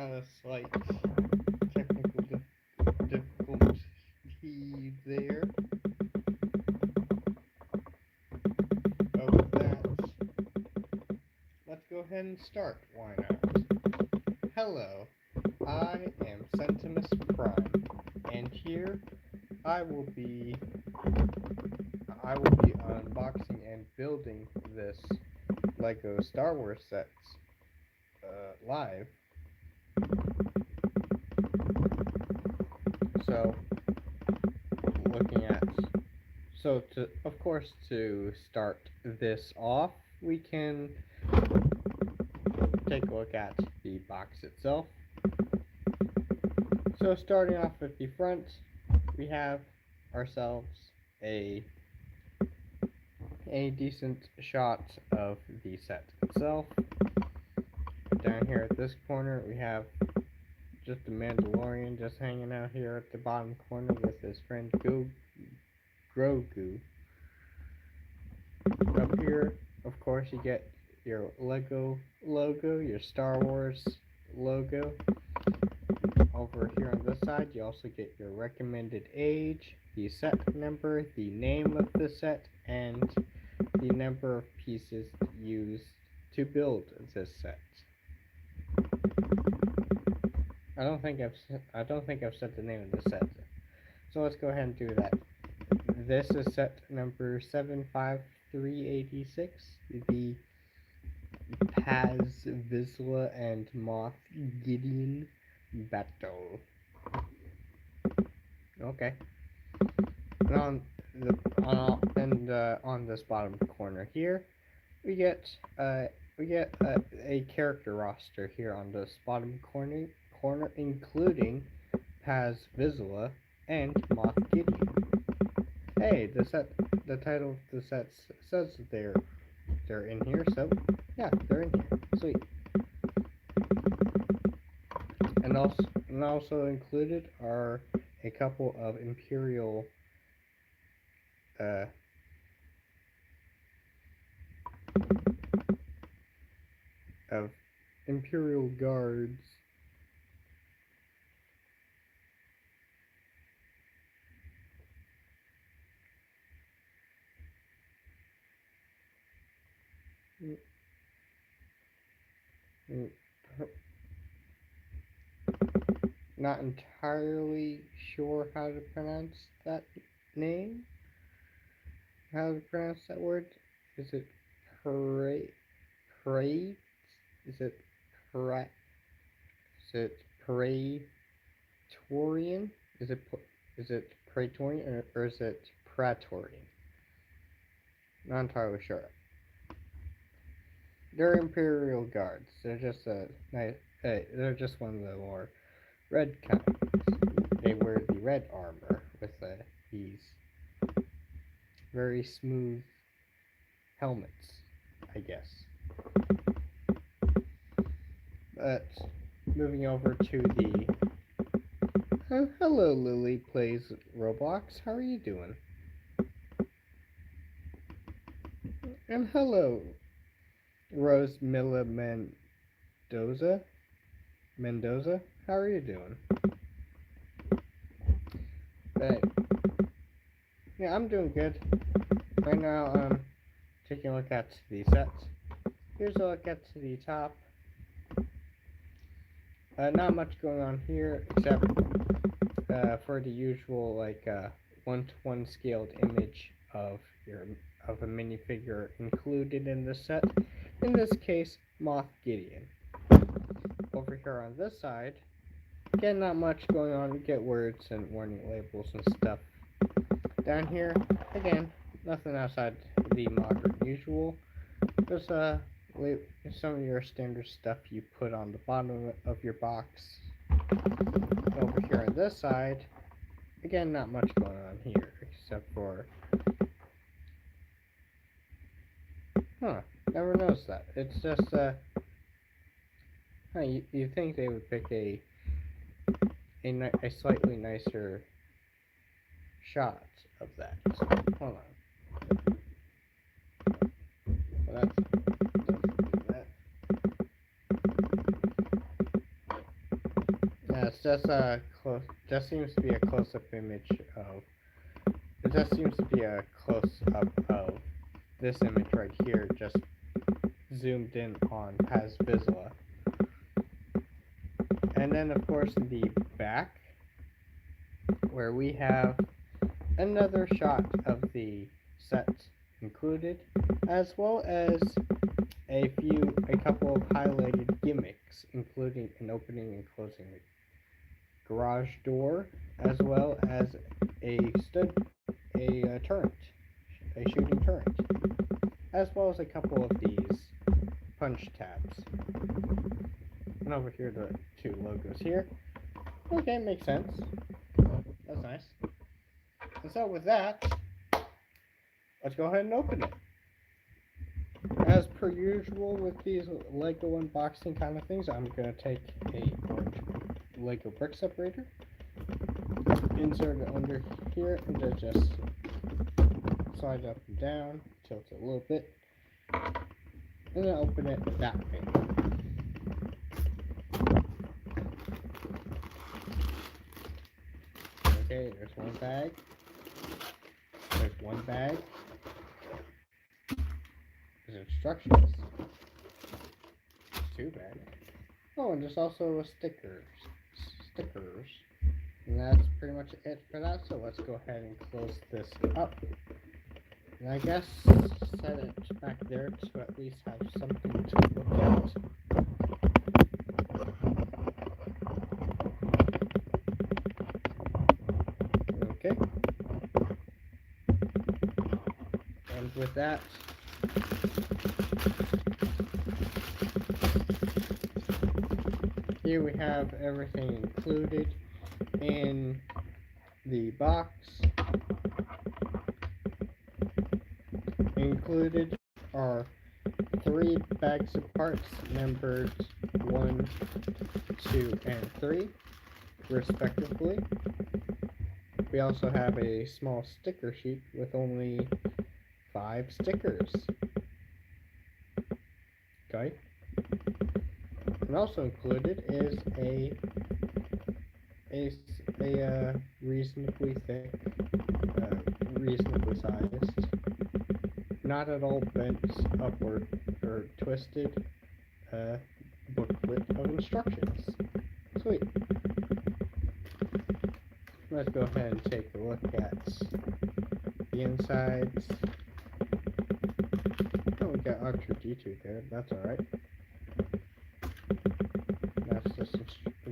a slight technical difficulty there of that. Let's go ahead and start. Why not? Hello, I am Sentimus Prime, and here I will be I will be unboxing and building this Lego Star Wars sets live. So, looking at of course to start this off, we can take a look at the box itself. So starting off with the front, we have ourselves a decent shot of the set itself. Down here at this corner, we have just the Mandalorian just hanging out here at the bottom corner with his friend Grogu. Up here, of course, you get your Lego logo, your Star Wars logo. Over here on this side, you also get your recommended age, the set number, the name of the set, and the number of pieces used to build this set. I don't think I've said the name of the set. So let's go ahead and do that. This is set number 75386, the Paz Vizsla and Moff Gideon battle. Okay. And on this bottom corner here, we get a character roster here on this bottom corner, including Paz Vizsla and Moff Gideon. Hey, the title of the set says that they're in here, so yeah, they're in here. Sweet. And also included are a couple of Imperial guards. Not entirely sure how to pronounce that name. How to pronounce that word? Is it parade? Is it pra? Is it praetorian? Is it praetorian or is it praetorian? Not entirely sure. They're Imperial guards. They're just they're just one of the more red kinds. They wear the red armor with these very smooth helmets, I guess. But moving over to the hello, Lily plays Roblox. How are you doing? And hello, Rose Milla Mendoza. How are you doing? But yeah, I'm doing good. Right now, I'm taking a look at the sets. Here's a look at the top. Not much going on here except for the usual 1:1 scaled image of a minifigure included in the set. In this case, Moff Gideon. Over here on this side, again, not much going on. We get words and warning labels and stuff. Down here, again, nothing outside the modern usual. There's some of your standard stuff you put on the bottom of your box. Over here on this side, again, not much going on here except for never noticed that. It's just you think they would pick a slightly nicer shot of that. Hold on. Well, that's that. it's just a close. Just seems to be a close-up image of. It just seems to be a close-up of this image right here, just zoomed in on Paz Vizsla. And then, of course, in the back, where we have another shot of the set included, as well as a couple of highlighted gimmicks, including an opening and closing the garage door, as well as a turret, a shooting turret, as well as a couple of these punch tabs. And over here, the two logos here. Okay, makes sense. That's nice. And so with that, let's go ahead and open it. As per usual with these Lego unboxing kind of things, I'm going to take a orange Lego brick separator, insert it under here, and then just slide it up and down, tilt it a little bit, and then open it that way. Okay, there's one bag. There's one bag. There's instructions. There's two bags. Oh, and there's also a stickers. And that's pretty much it for that, so let's go ahead and close this up. And I guess set it back there to at least have something to look at. Okay. And with that, here we have everything included in the box. Included are 3 bags of parts numbered 1, 2, and 3, respectively. We also have a small sticker sheet with only 5 stickers. Okay. And also included is a reasonably thick, reasonably sized, not at all bent upward or twisted booklet of instructions. Sweet. Let's go ahead and take a look at the insides. Oh, we got R2D2 there. That's alright.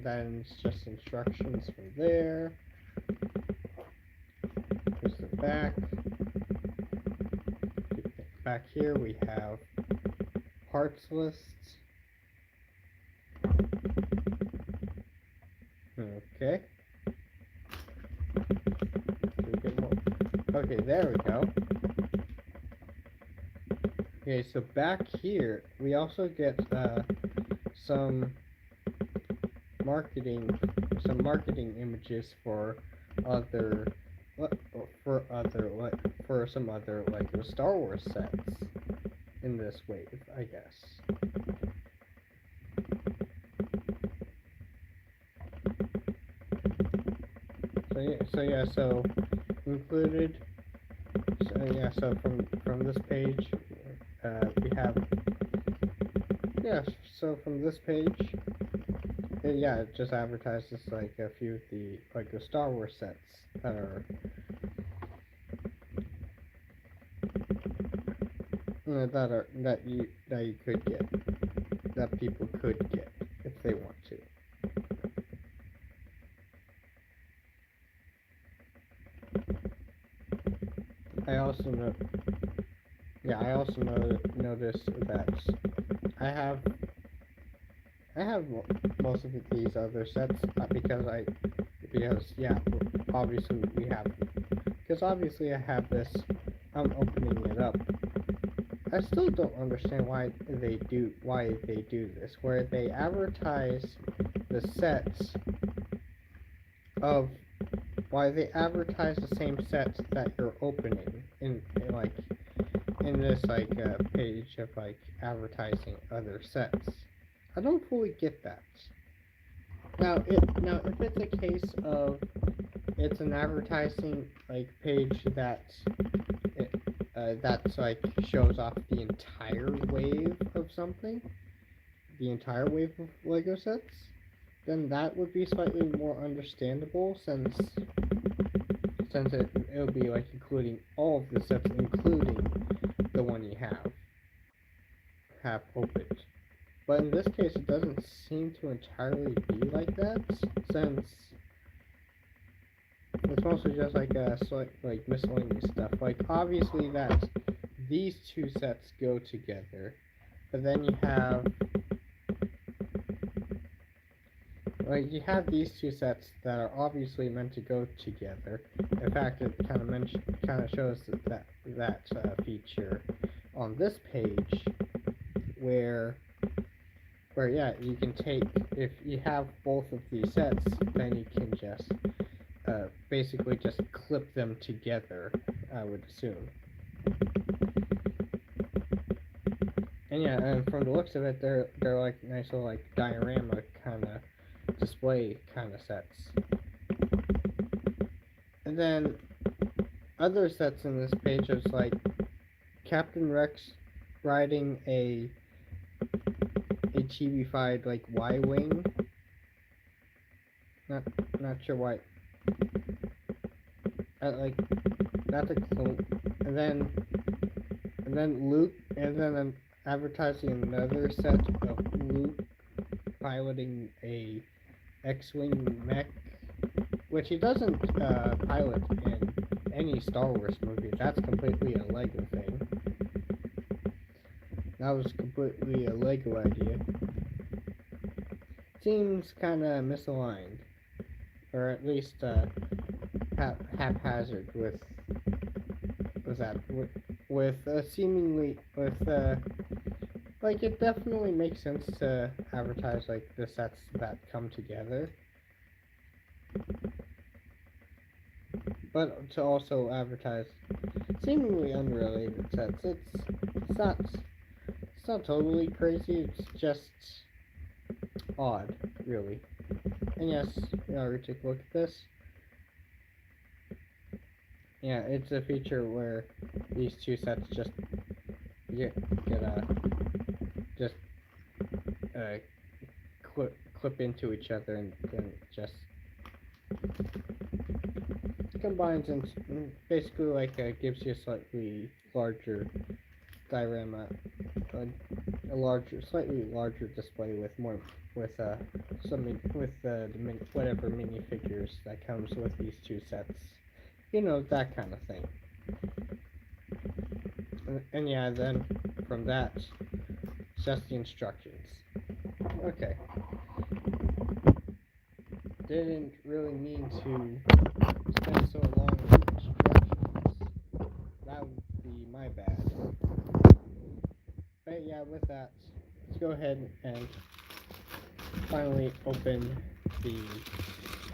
That's just instructions from there. Here's the back. Back here we have parts lists. Okay. Okay, there we go. Okay, so back here we also get some marketing images for some other like the Star Wars sets in this wave, I guess. So included. So from this page, we have. So from this page, it just advertises like a few of the Star Wars sets that you could get, that people could get if they want to. I also noticed that I have most of these other sets because obviously I have this. I'm opening it up. I still don't understand why they do this, where they advertise the sets of. Why they advertise the same sets that you're opening in this page of advertising other sets. I don't fully get that. if it's a case of it's an advertising like page it, that's like shows off the entire wave of something, the entire wave of Lego sets, then that would be slightly more understandable since it would be like including all of the sets, including the one you have opened. But in this case, it doesn't seem to entirely be like that, since it's mostly just like like miscellaneous stuff. Like obviously that these two sets go together, but then you have these two sets that are obviously meant to go together. In fact, it kind of shows that feature on this page where yeah, you can take, if you have both of these sets, then you can just basically just clip them together, I would assume. And yeah, and from the looks of it, they're like nice little like diorama kind of display kind of sets. And then other sets in this page is like Captain Rex riding a chibi-fied like Y-wing. Not sure why. Like that's a clone. And then Luke, and then I'm advertising another set of Luke piloting a X-wing mech, which he doesn't pilot in any Star Wars movie. That's completely a Lego thing. That was completely a Lego idea. Seems kind of misaligned, or at least haphazard with that. Seemingly with like it definitely makes sense to advertise like the sets that come together, but to also advertise seemingly unrelated sets. It's not totally crazy. It's just odd, really. And yes, we take a look at this. Yeah, it's a feature where these two sets just get just uh, clip into each other and then just combines and basically like gives you a slightly larger diorama, slightly larger display with more with whatever minifigures that comes with these two sets. You know, that kind of thing. And yeah, then from that, just the instructions. Okay. Didn't really mean to spend so long with instructions. That would be my bad. But yeah, with that, let's go ahead and finally open the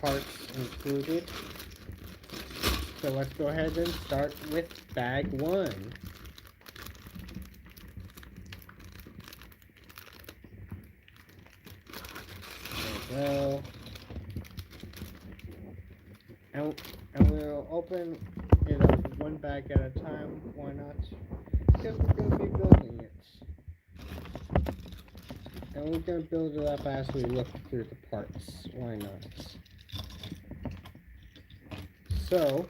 parts included. So let's go ahead and start with bag one. There we go. And we'll open it up one bag at a time. Why not? Because we're going to be building it. And we're going to build it up as we look through the parts. Why not? So,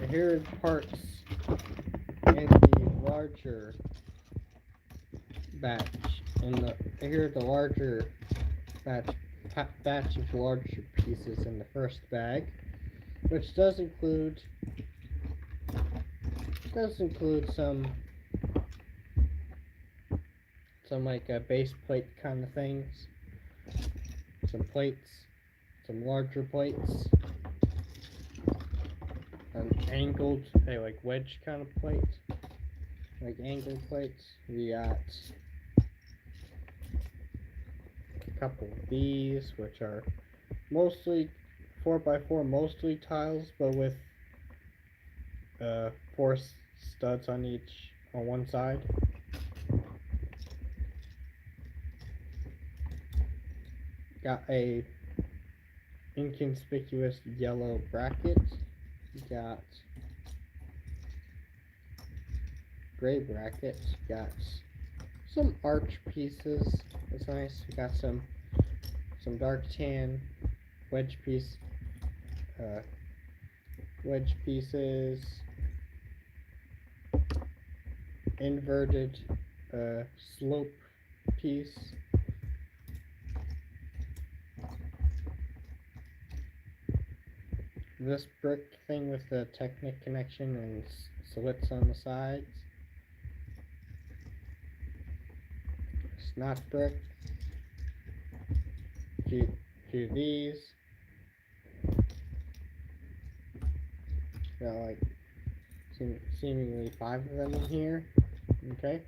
here are the parts in the larger batch. Here are the larger batch of larger pieces in the first bag, which does include some like base plate kind of things, some plates, some larger plates, an angled, like wedge kind of plate, like angled plates. We got a couple of these, which are mostly 4x4, mostly tiles, but with 4 studs on one side. got a inconspicuous yellow bracket. Got gray brackets. Got some arch pieces. That's nice. Got some dark tan wedge pieces. Inverted slope piece. This brick thing with the Technic connection and slits on the sides. Snot brick. Few of these. Got like seemingly 5 of them in here. Okay.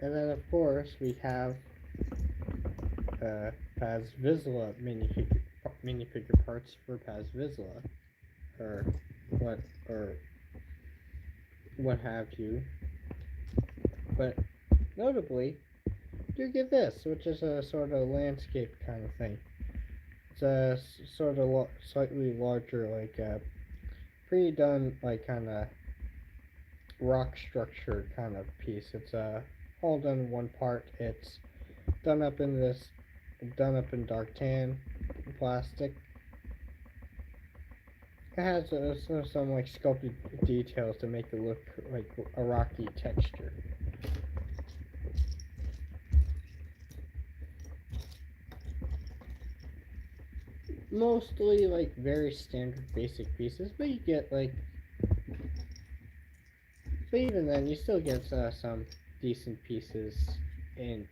And then of course we have Paz Vizsla minifigure parts for Paz Vizsla, or what have you. But notably, you get this, which is a sort of landscape kind of thing. It's a sort of slightly larger, like pre-done, like kind of rock structure kind of piece. It's all done in one part. It's done up in dark tan plastic. It has some like sculpted details to make it look like a rocky texture. Mostly like very standard basic pieces, but you get like, but even then you still get some decent pieces and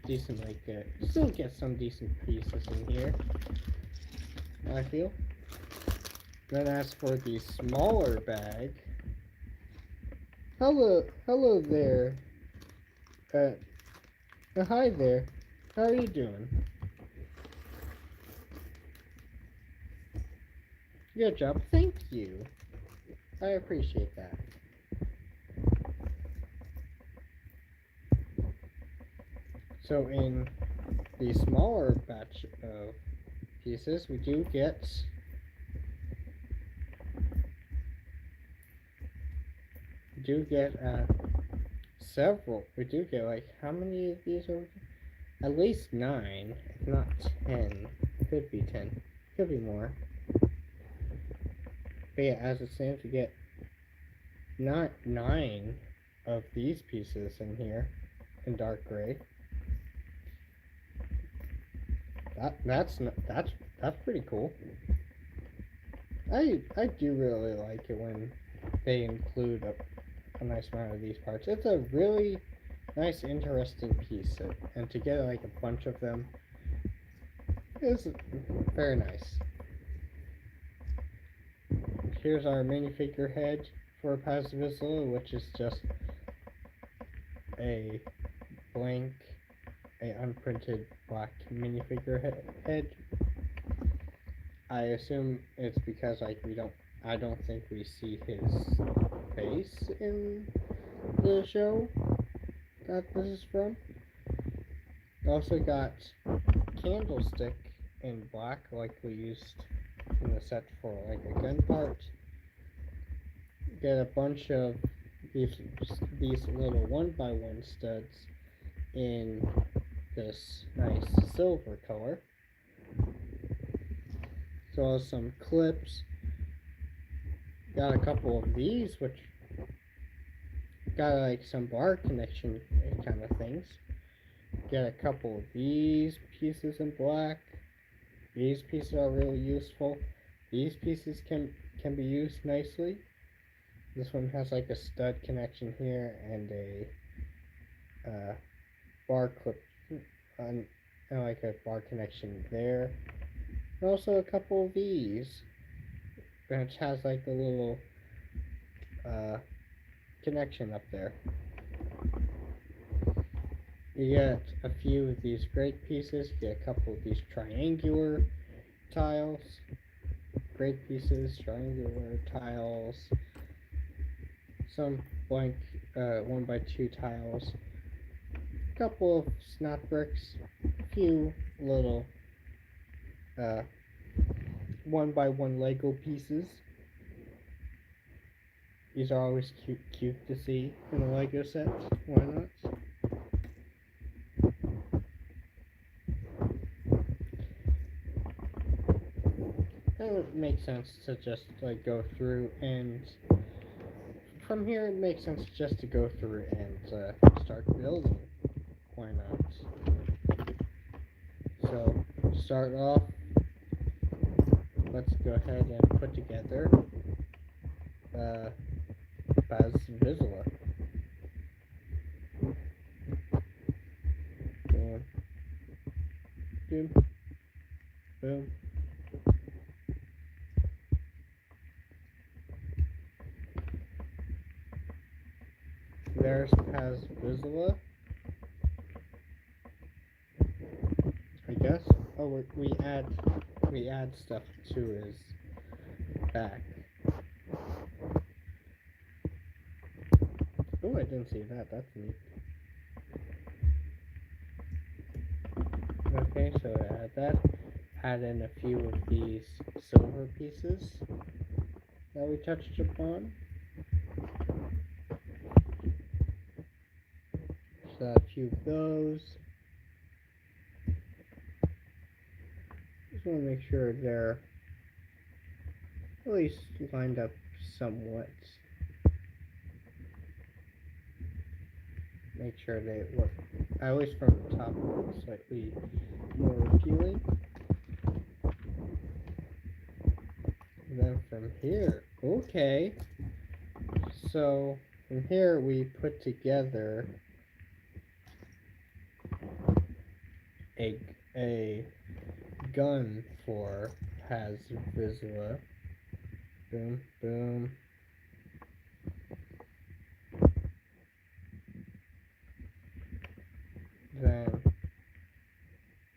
decent like you still get some decent pieces in here, I feel. Then as for the smaller bag, hello there, hi there, how are you doing? Good job, thank you. I appreciate that. So in the smaller batch of pieces, we do get several. We do get like, how many of these are? At least 9, if not 10. Could be 10. Could be more. But yeah, as it stands, we get not 9 of these pieces in here in dark gray. That's pretty cool. I do really like it when they include a nice amount of these parts. It's a really nice, interesting piece, and to get like a bunch of them is very nice. Here's our minifigure head for Paz Vizsla, which is just a blank, unprinted black minifigure head. I assume it's because like I don't think we see his face in the show that this is from. Also got Candlestick in black, like we used in the set for like a gun part. Get a bunch of these little 1x1 studs in this nice silver color. So some clips. Got a couple of these, which got like some bar connection kind of things. Get a couple of these pieces in black. These pieces are really useful. These pieces can be used nicely. This one has like a stud connection here and a bar clip and like a bar connection there. And also a couple of these, which has like a little connection up there. You get a few of these great pieces, you get a couple of these triangular tiles, great pieces, triangular tiles, some blank 1x2 tiles, a couple of snot bricks, a few little uh, 1x1 Lego pieces. These are always cute to see in a Lego set. Why not? It would make sense to just like go through, and from here it makes sense just to go through and start building. Why not? So start off. Let's go ahead and put together Baz Vizsla. Boom, boom, boom. There's Paz Vizsla. I guess. Oh, we add stuff to his back. Oh, I didn't see that. That's neat. Okay, so add that. Add in a few of these silver pieces that we touched upon. So add a few of those. Just want to make sure they're at least lined up somewhat. Make sure they look, at least from the top, slightly more appealing. And then from here, okay. So from here we put together a gun for Paz Vizsla. Boom, boom. Then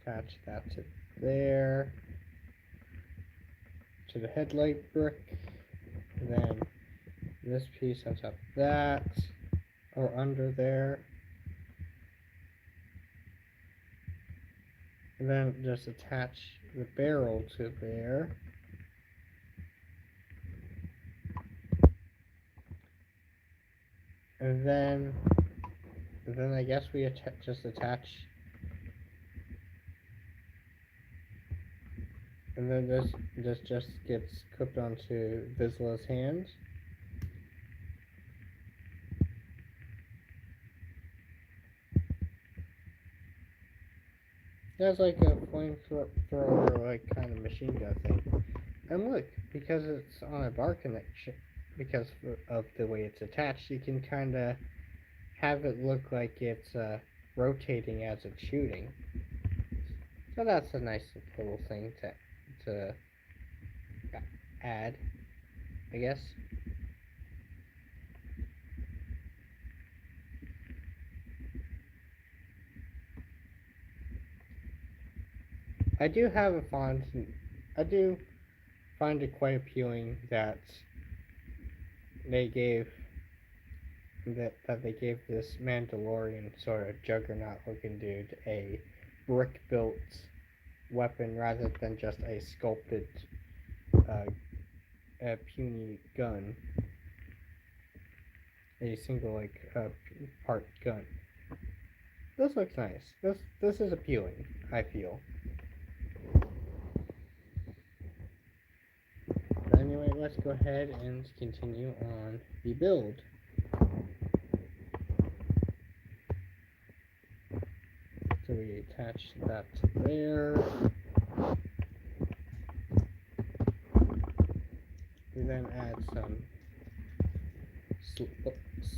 attach that to there, to the headlight brick. Then this piece on top of that, or under there. And then just attach the barrel to there. And then I guess we just attach. And then this just gets clipped onto Vizsla's hand. That's like a flamethrower, like kind of machine gun thing. And look, because it's on a bar connection, because of the way it's attached, you can kind of have it look like it's rotating as it's shooting. So that's a nice little thing to add, I guess. I do find it quite appealing that they gave this Mandalorian sort of juggernaut looking dude a brick built weapon rather than just a sculpted a puny gun, a single part gun. This looks nice. This is appealing, I feel. But anyway, let's go ahead and continue on the build. So we attach that to there. We then add some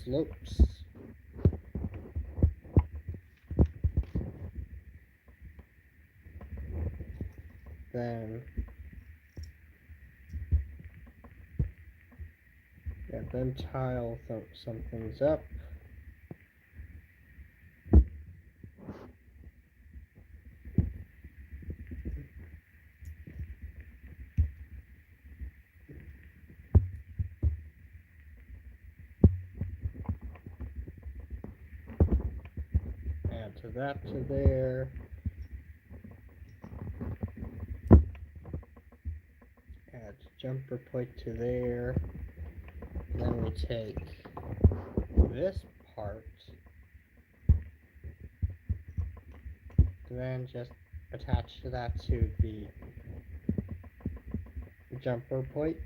slopes. Then tile some things up. Add that to there. jumper plate to there. Then we take this part, then just attach that to the jumper plate.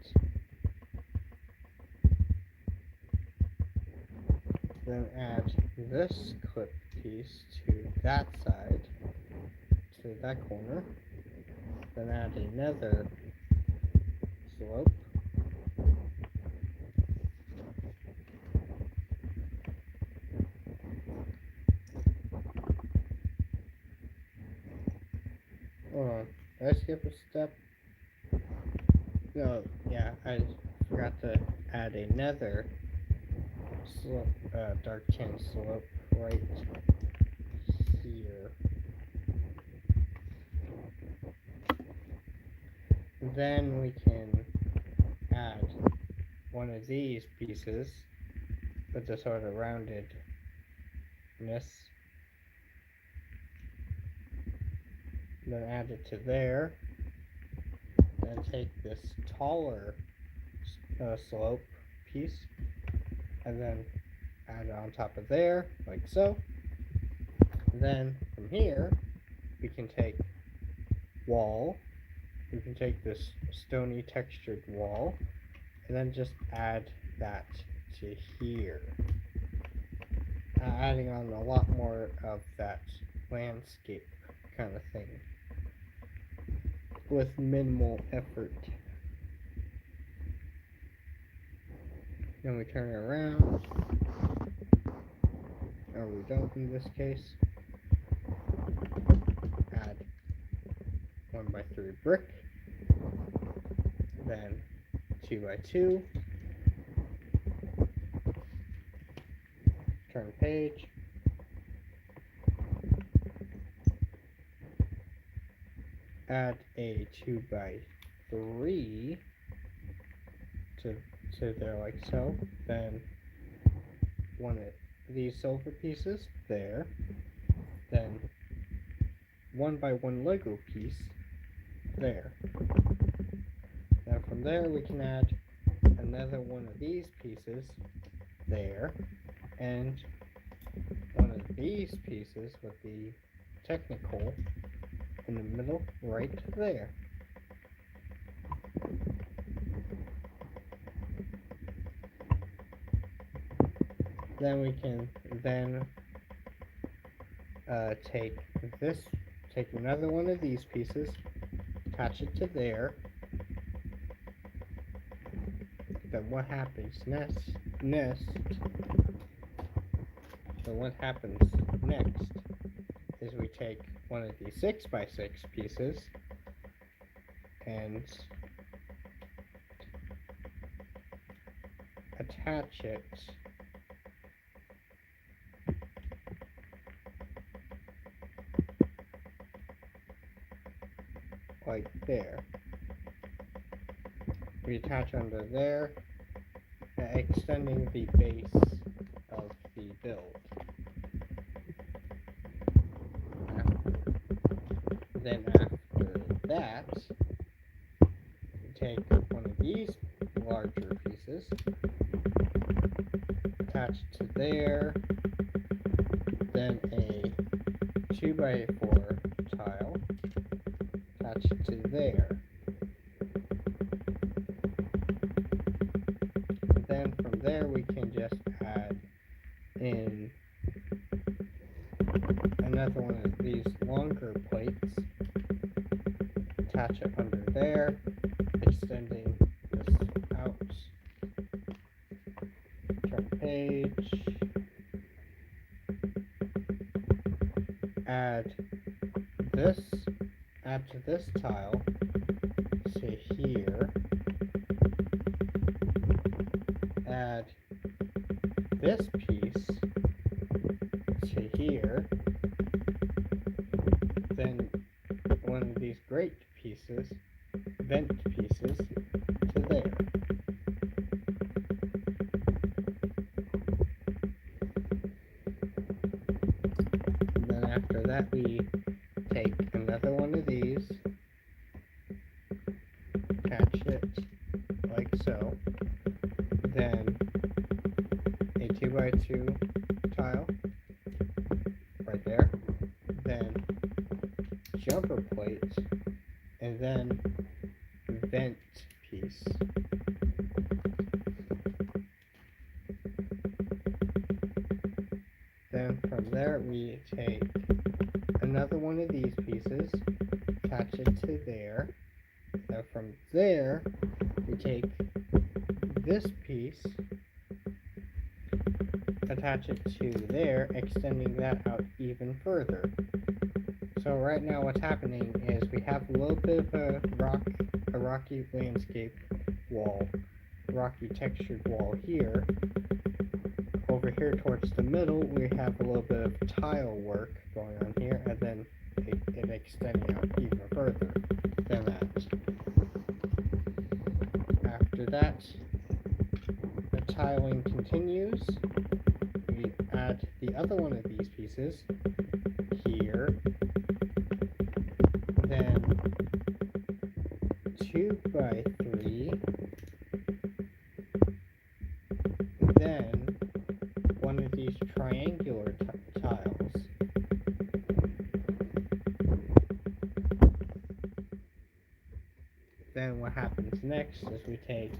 Then add this clip piece to that side, to that corner. Then add another slope. Hold on, did I skip a step? No, yeah, I forgot to add another slope, dark tan slope right here. Then we can add one of these pieces with the sort of roundedness. Then add it to there. Then take this taller slope piece and then add it on top of there, like so. Then from here, we can take wall. We can take this stony textured wall and then just add that to here. Adding on a lot more of that landscape kind of thing with minimal effort. Then we turn it around, or we don't in this case. Add 1x3 brick, then 2x2. Turn page. Add a 2x3 to there like so. Then one of these silver pieces there. Then 1x1 Lego piece there. Now from there we can add another one of these pieces there, and one of these pieces with the technical in the middle right there. Then we can take another one of these pieces, attach it to there. Then what happens next? So what happens next is we take one of these 6x6 pieces and attach it like there. We attach under there, extending the base of the build. Then after that, we take one of these larger pieces, attach it to there, then a 2x4 tile, attach it to there. Then from there we can just add in another one of these longer plates, attach it under there, extending this out. Turn page, add to this tile to here, add this piece to here, then one of these grate pieces, vent pieces, to there. And then after that we take another one of these, attach it 2x2 tile right there, then jumper plate, and then vent piece. Then from there we take another one of these pieces, attach it to there. Now from there we take this piece, attach it to there, extending that out even further. So right now what's happening is we have a little bit of a rocky landscape wall, rocky textured wall here. Over here towards the middle we have a little bit of tile work going on here, and then it extending out even further than that. After that, the tiling continues. We add the other one of these pieces here, then 2x3, then one of these triangular tiles. Then what happens next is we take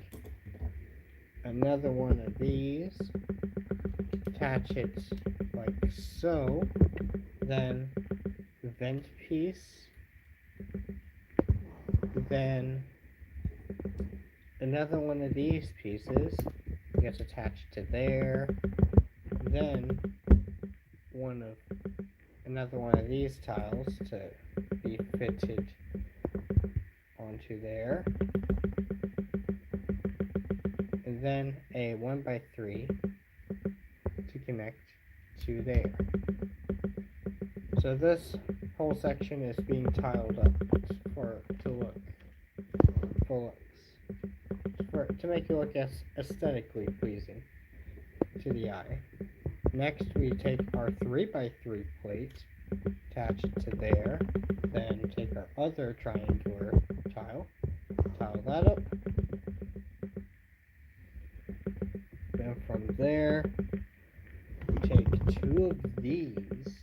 another one of these, attach it like so, then vent piece, then another one of these pieces gets attached to there, then another one of these tiles to be fitted onto there, and then a 1x3 to connect to there. So this whole section is being tiled up to make it look aesthetically pleasing to the eye. Next we take our 3x3 plate, attach it to there, then take our other triangular tile that up. Then from there we take two of these,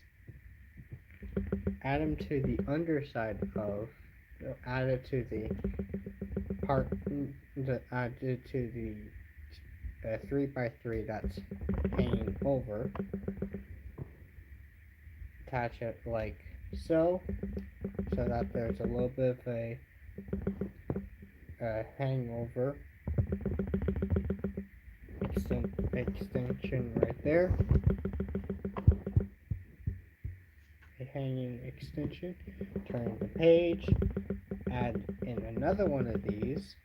add them to the underside of, add it to the part, add it to the 3x3 that's hanging over, attach it like so that there's a little bit of a hangover extension right there, a hanging extension. Turn the page, add in another one of these,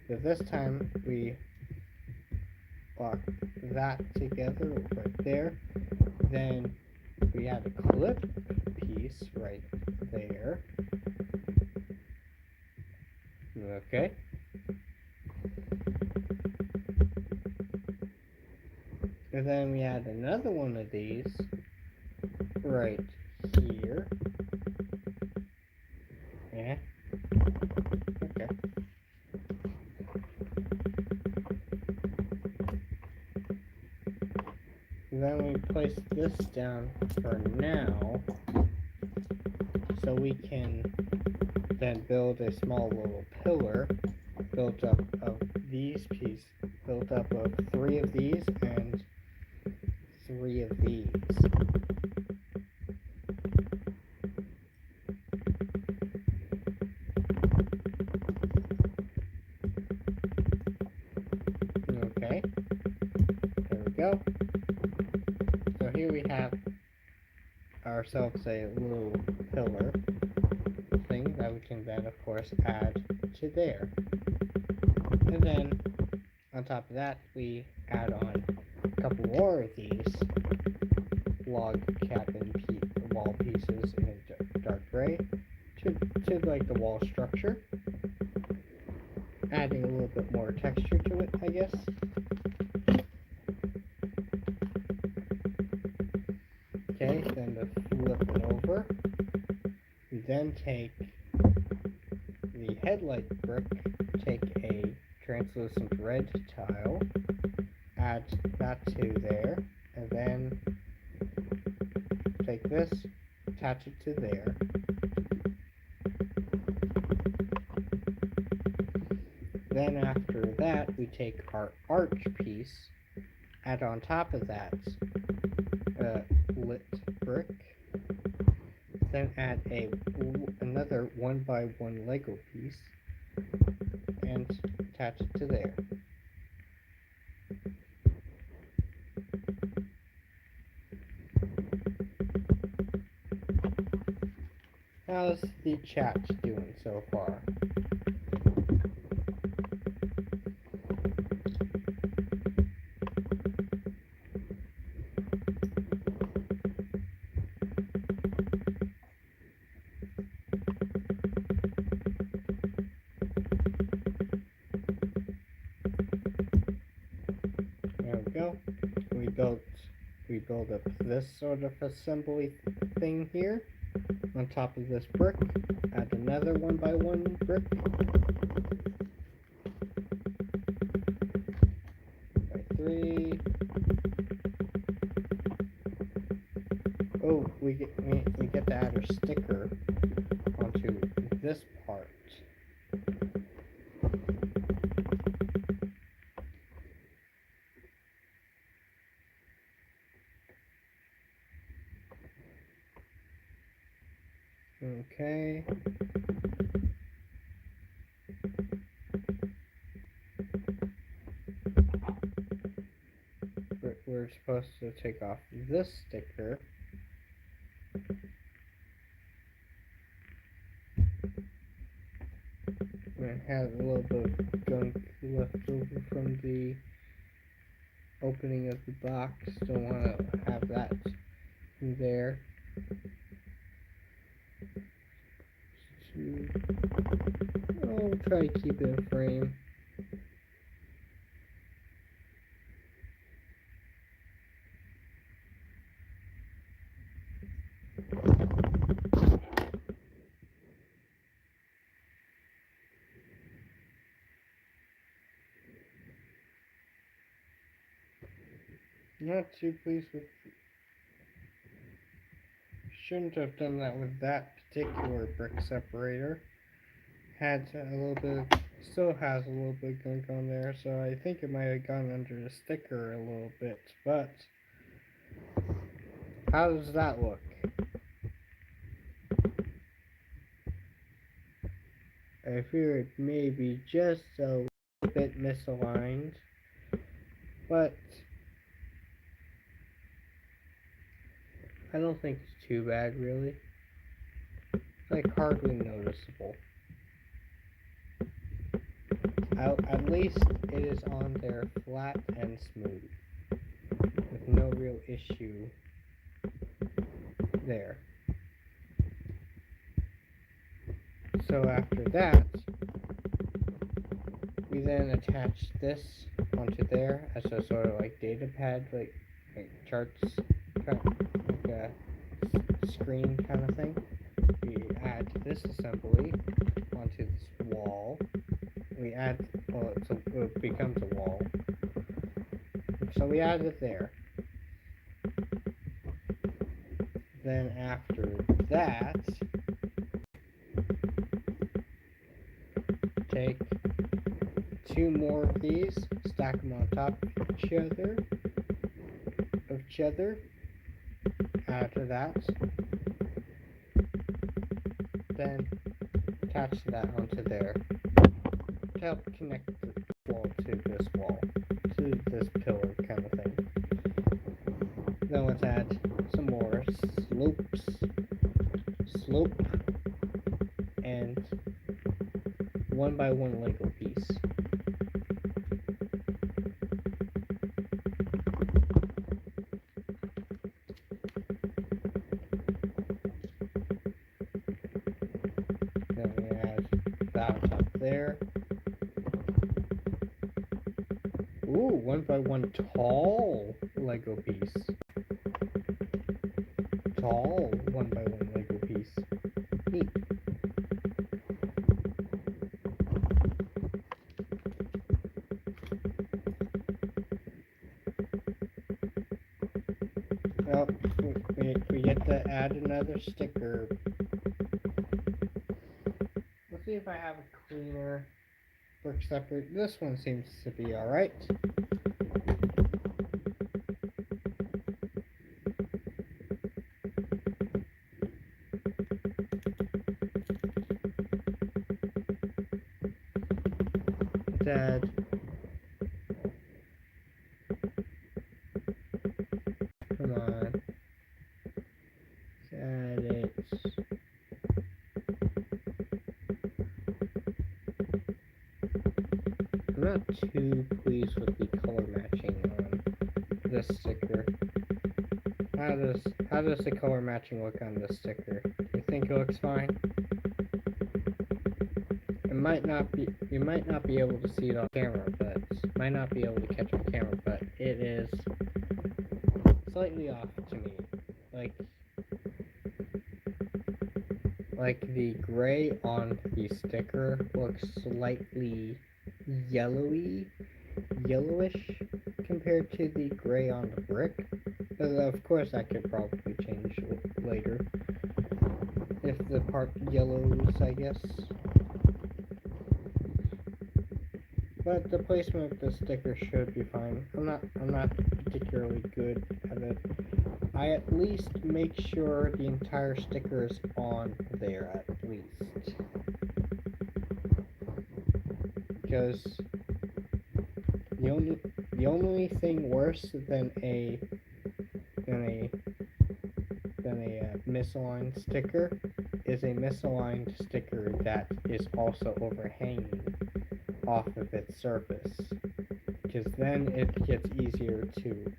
but this time we lock that together right there, then we add a clip piece right there. Okay. And then we add another one of these right here. Yeah. Okay. And then we place this down for now, so we can then build a small little pillar built up of these pieces, built up of 3 of these and 3 of these. Okay, there we go. So here we have ourselves a little pillar thing that we can then of course add to there. And then on top of that we add on a couple more of these log cabin wall pieces in a dark gray to like the wall structure, adding a little bit more texture to it, I guess. Okay, then to flip it over, we then take the headlight brick, take a translucent red tile, add that to there, then take this, attach it to there. Then after that, we take our arch piece, add on top of that lit brick, then add another 1x1 Lego piece, and attach it to there. How's the chat doing so far? There we go. We build up this sort of assembly thing here on top of this brick. Add another 1x1 brick. By 3. Oh, we get to add our sticker onto this part. Okay. We're supposed to take off this sticker. It has a little bit of gunk left over from the opening of the box. Don't want to have that there. I'll try to keep it in frame. Not too pleased with. Shouldn't have done that with that particular brick separator. Had a little bit, still has a little bit of gunk on there, so I think it might have gone under the sticker a little bit. But how does that look? I fear it may be just a little bit misaligned, but I don't think it's too bad, really. It's like hardly noticeable. At least it is on there flat and smooth, with no real issue there. So after that, we then attach this onto there as a sort of like data pad, like charts, like a screen kind of thing. We add this assembly onto this wall. We add, well, it becomes a wall. So we add it there. Then after that, take 2 more of these, stack them on top of each other, add to that, then attach that onto there to help connect the wall to this pillar kind of thing. Then let's add some more slope, and 1x1 Lego piece. Then we add that on top there. Ooh, 1x1 tall Lego piece. Tall 1x1 Lego piece. Neat. we get to add another sticker. Let's see if I have a cleaner brick separate. This one seems to be alright. Let's add. Come on. Let's add it. I'm not too pleased with the color matching on this sticker. How does the color matching look on this sticker? You think it looks fine? It might not be. You might not be able to see it on camera, but might not be able to catch on camera, but it is slightly off to me. Like the gray on the sticker looks slightly yellowish compared to the gray on the brick. But of course, that could probably change later if the part yellows, I guess. But the placement of the sticker should be fine. I'm not particularly good at it. I at least make sure the entire sticker is on there at least. Because the only thing worse than a misaligned sticker is a misaligned sticker that is also overhanging off of its surface, because then it gets easier to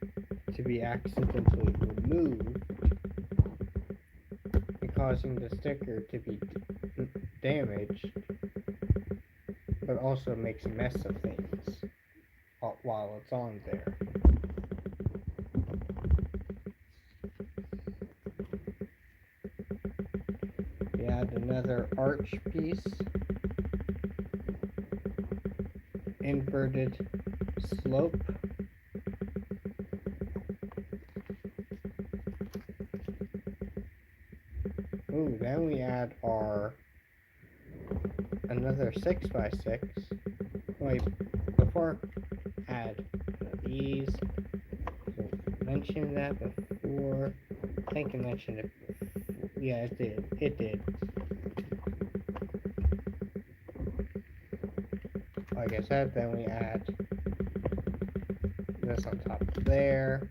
be accidentally removed and causing the sticker to be damaged, but also makes a mess of things while it's on there. We add another arch piece, inverted slope. Ooh, then we add our another 6x6. Wait, before add these. Mentioned that before. I think I mentioned it before. Yeah, it did. It did. Like I said, then we add this on top of there.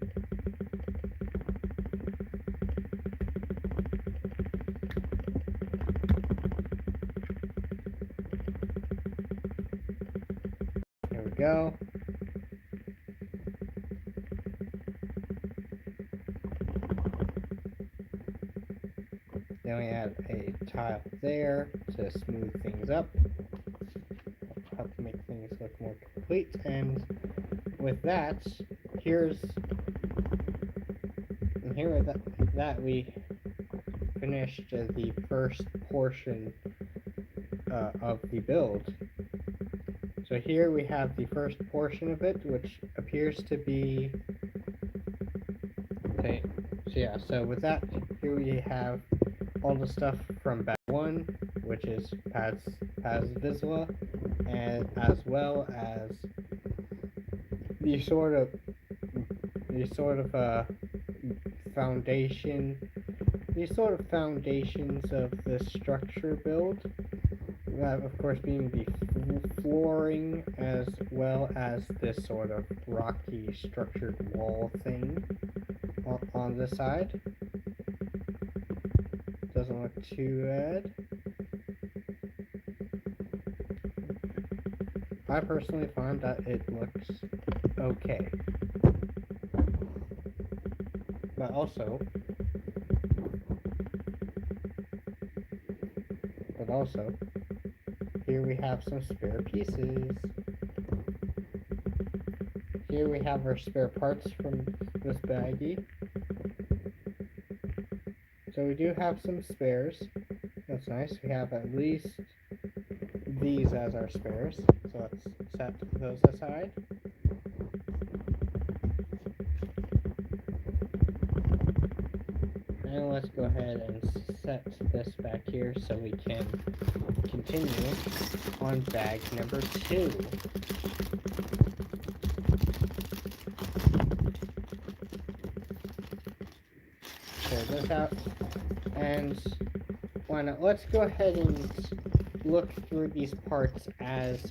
There we go. Then we add a tile there to smooth things up. Help make things look more complete. And with that, here with that we finished the first portion of the build. So here we have the first portion of it, which appears to be okay. So yeah, so with that, here we have all the stuff from batch 1, which is Paz Vizsla, and as well as the sort of foundations of the structure build. That, of course, being the flooring as well as this sort of rocky structured wall thing on the side. Doesn't look too bad. I personally find that it looks okay. But also, here we have some spare pieces. Here we have our spare parts from this baggie. So we do have some spares. That's nice. We have at least these as our spares. So let's set those aside. And let's go ahead and set this back here so we can continue on bag number 2. Clear this out. And why not? Let's go ahead and look through these parts as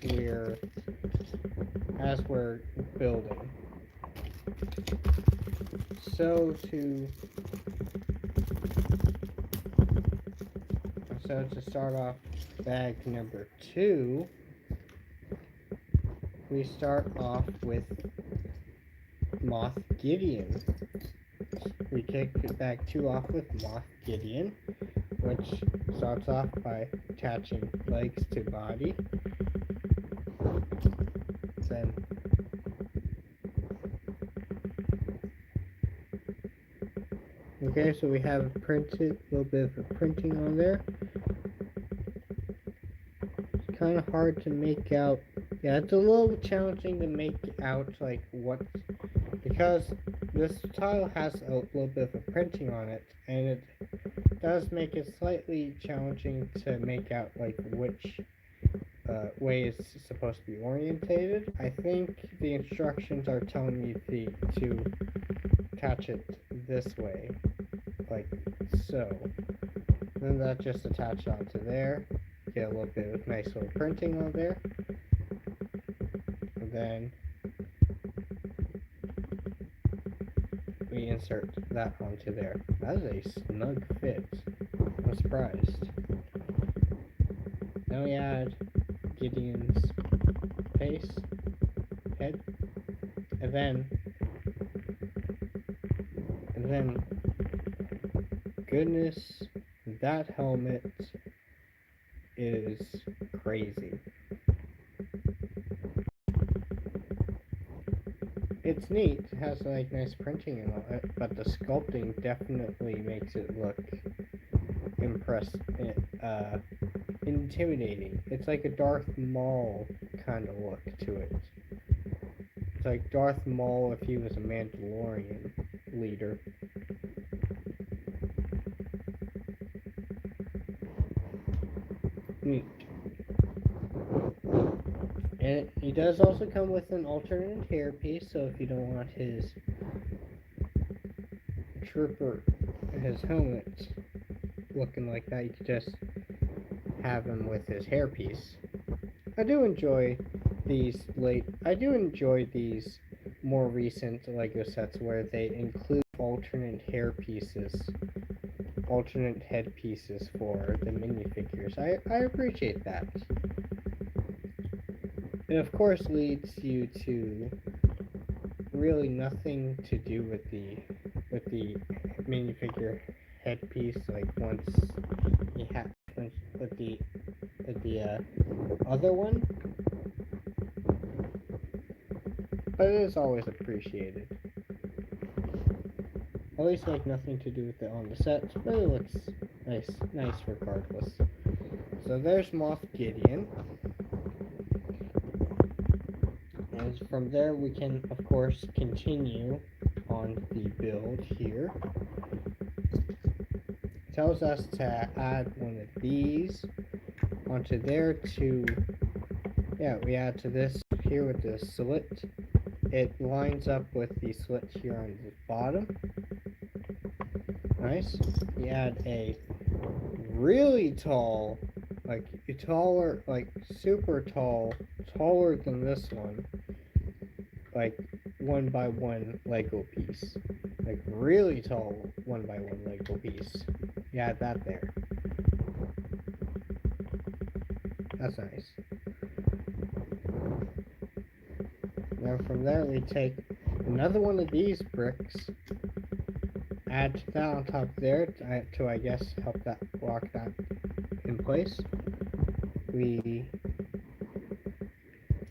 we're building. So to start off bag number 2, we start off with Moth Gideon. We kick bag 2 off with Moth Gideon, which starts off by attaching legs to body. Then okay, so we have a little bit of a printing on there. It's kind of hard to make out. Yeah, it's a little challenging to make out like what, because this tile has a little bit of a printing on it, and it does make it slightly challenging to make out like which way it's supposed to be orientated. I think the instructions are telling me to attach it this way, like so. Then that just attach onto there. Get a little bit of nice little printing on there. And then we insert that onto there. That is a snug fit. I'm surprised. Then we add Gideon's face, head, and then goodness, that helmet is crazy. It's neat, it has like nice printing and all that, but the sculpting definitely makes it look intimidating. It's like a Darth Maul kind of look to it. It's like Darth Maul if he was a Mandalorian leader. Neat. And he does also come with an alternate hairpiece, so if you don't want his helmet looking like that, you could just have him with his hairpiece. I do enjoy these more recent LEGO sets where they include alternate headpieces for the minifigures. I appreciate that. It of course leads you to really nothing to do with the minifigure headpiece. Like once you have with the other one, but it is always appreciated. At least like nothing to do with it on the set, but it looks nice regardless. So there's Moth Gideon. And from there we can of course continue on the build here. It tells us to add one of these onto there we add to this here with the slit. It lines up with the slit here on the bottom. Nice. We add a really tall, like super tall, taller than this one, like 1x1 Lego piece. Like really tall 1x1 Lego piece. You add that there. That's nice. Now from there we take another one of these bricks, add that on top there to I guess help that lock that in place. We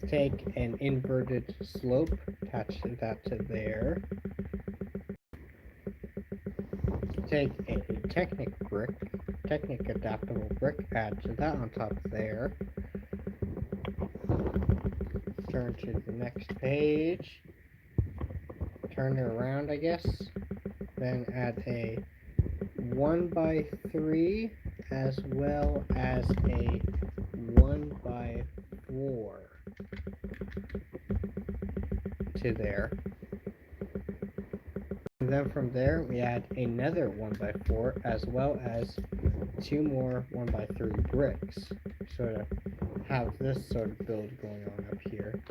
take an inverted slope, attach that to there. Take a Technic adaptable brick, add to that on top there. Turn to the next page. Turn it around, I guess. Then add a 1x3 as well as a 1x4 to there. And then from there we add another 1x4 as well as two more 1x3 bricks. Sort of have this sort of build going on up here.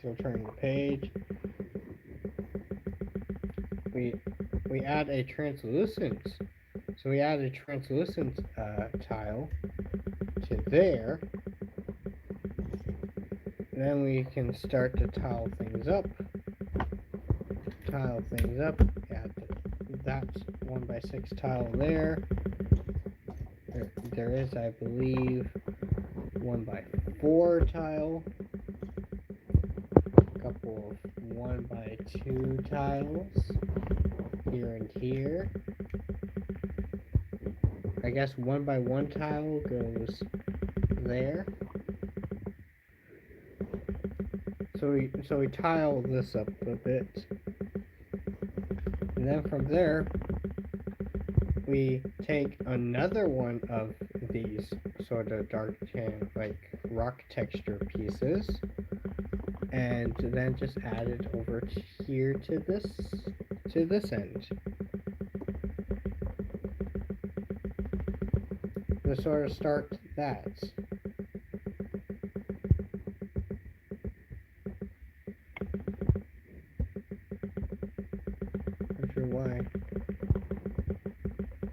So turning the page, we add a translucent. So we add a translucent tile to there. Then we can start to tile things up. Add that 1x6 tile there. There is, I believe, 1x4 tile. A couple of 1x2 tiles here and here. I guess 1x1 tile goes there. So we tile this up a bit. And then from there, we take another one of these sort of dark tan, like rock texture pieces, and then just add it over here to this end. To sort of start that.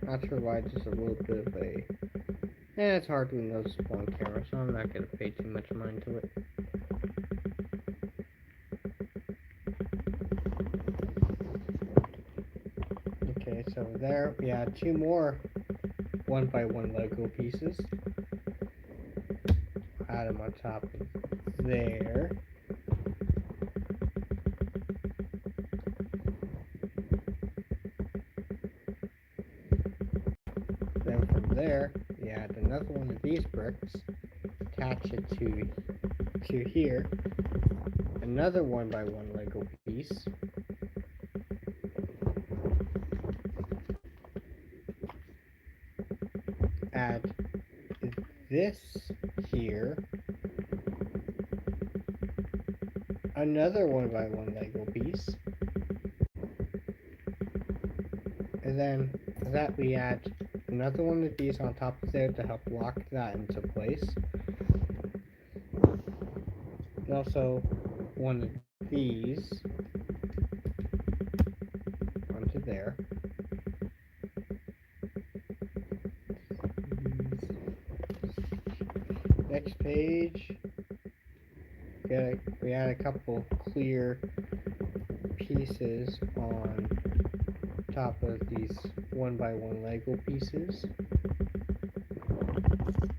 Not sure why, just a little bit of a... it's hard to notice on camera, so I'm not going to pay too much mind to it. Okay, so there we add two more 1x1 Lego pieces. Add them on top of there. Then from there, we add another one of these bricks, attach it to here, another 1x1 Lego piece, add this here, another 1x1 Lego piece, and then that we add another one of these on top of there to help lock that into place. And also one of these onto there. Next page, we add a couple clear pieces on top of these 1x1 Lego pieces.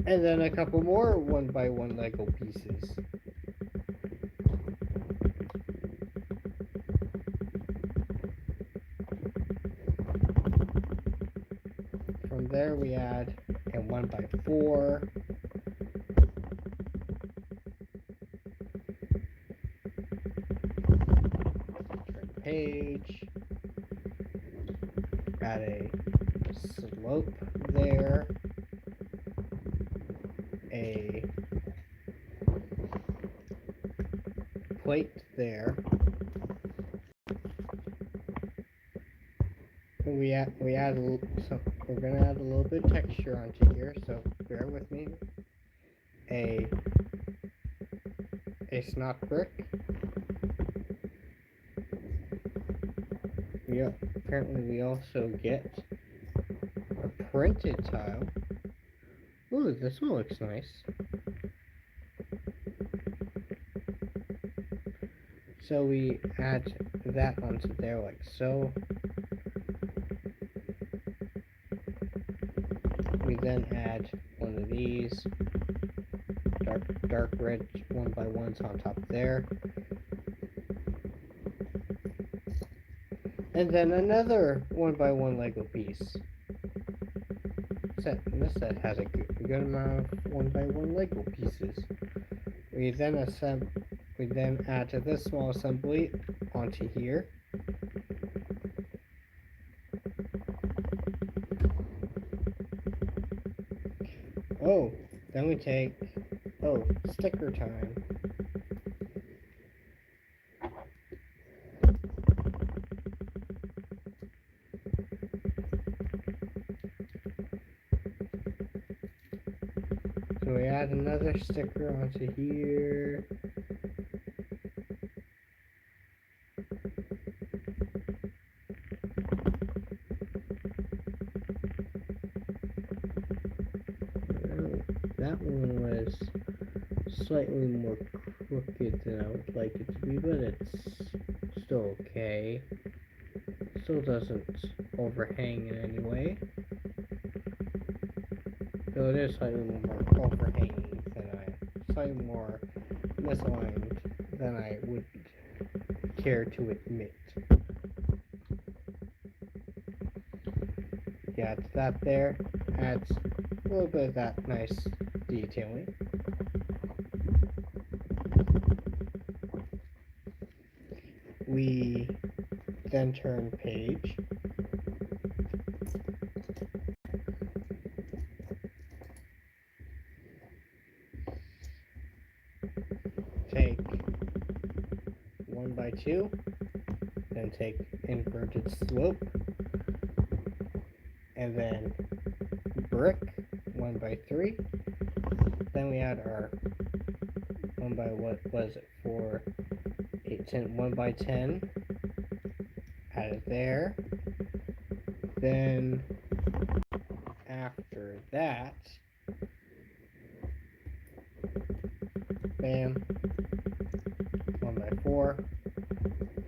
And then a couple more 1x1 Lego pieces. From there we add a 1x4. Turn the page. Add a slope there. A plate there. We're gonna add a little bit of texture onto here, so bear with me. A snot brick. Apparently we also get a printed tile. Ooh, this one looks nice. So we add that onto there like so. We then add one of these dark red 1x1s on top there. And then another 1x1 Lego piece. This set has a good amount of 1x1 Lego pieces. We then We then add this small assembly onto here. Oh, then we take, sticker time. So we add another sticker onto here. That one was slightly more crooked than I would like it to be, but it's still okay. Still doesn't overhang in any way. Though it is slightly more overhanging slightly more misaligned than I would care to admit. Yeah, it's that there. Adds a little bit of that nice detailing. We then turn page. Take 1x2, then take inverted slope, and then brick 1x3. Then we add our 1 by what was it for 1x10. Add it there. Then after that, bam, 1x4,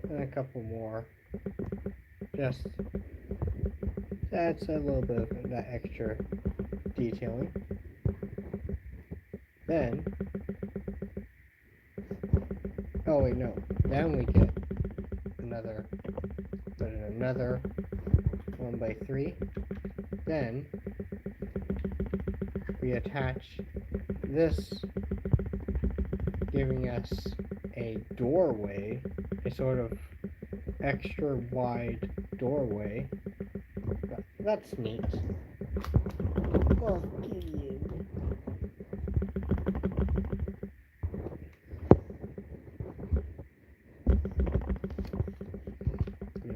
and a couple more. Just adds a little bit of that extra detailing. Then, oh wait, no. Then we get another 1x3. Then we attach this, giving us a doorway, a sort of extra wide doorway. That's neat. Oh,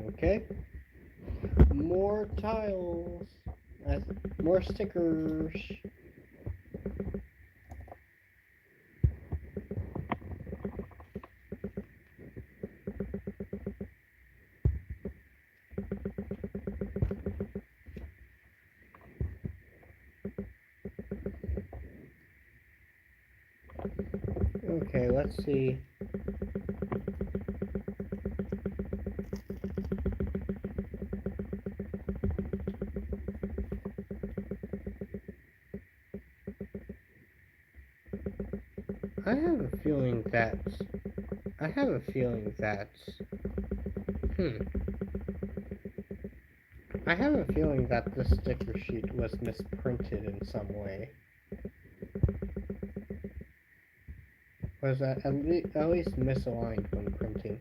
okay. More tiles. More stickers. Okay, let's see. I have a feeling that this sticker sheet was misprinted in some way. Was that at least misaligned when printing?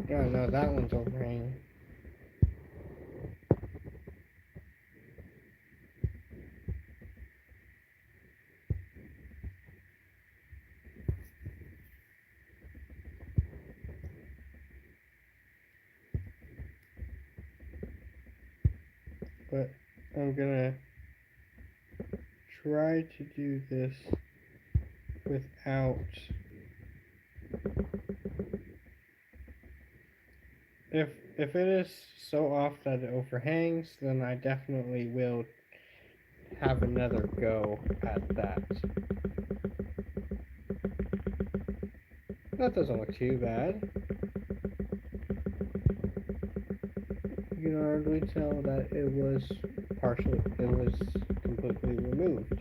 Yeah, no, that one's overhanging. But I'm gonna try to do this without if it is so off that it overhangs, then I definitely will have another go at that. That doesn't look too bad. You can hardly tell that it was completely removed.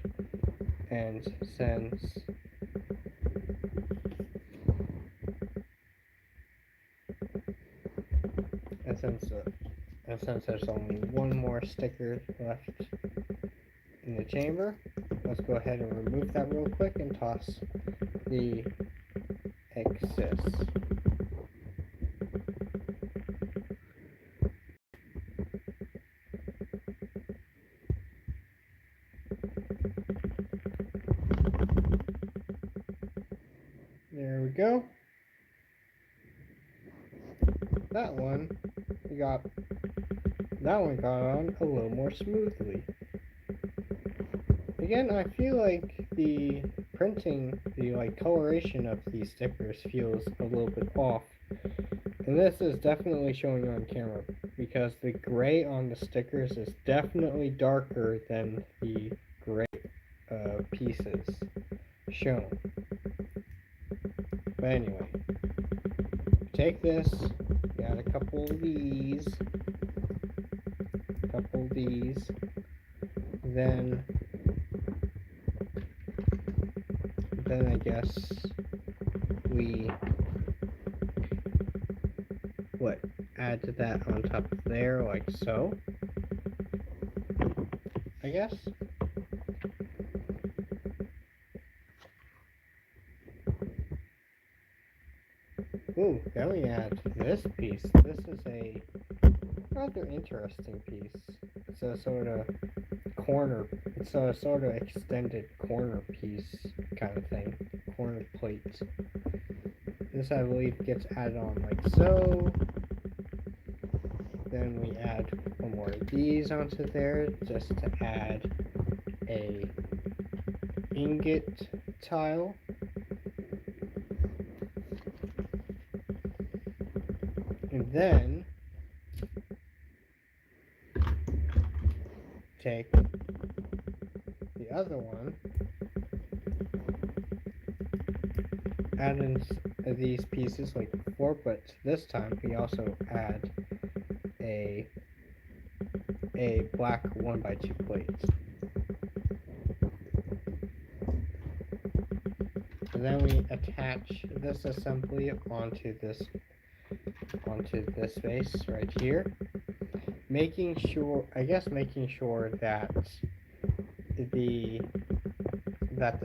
And since there's only one more sticker left in the chamber, let's go ahead and remove that real quick and toss the excess. There we go. That one got on a little more smoothly. Again, I feel like the printing, the coloration of these stickers feels a little bit off. And this is definitely showing on camera because the gray on the stickers is definitely darker than the gray pieces shown. But anyway, take this, add a couple of these, then I guess we add to that on top of there like so, I guess. Ooh, then we add this piece. This is a rather interesting piece. It's a sort of extended corner piece kind of thing. Corner plate. This, I believe, gets added on like so. Then we add one more of these onto there just to add a ingot tile. And then take the other one, add in these pieces like before, but this time we also add a black 1x2 plate. And then we attach this assembly onto this face right here, making sure that the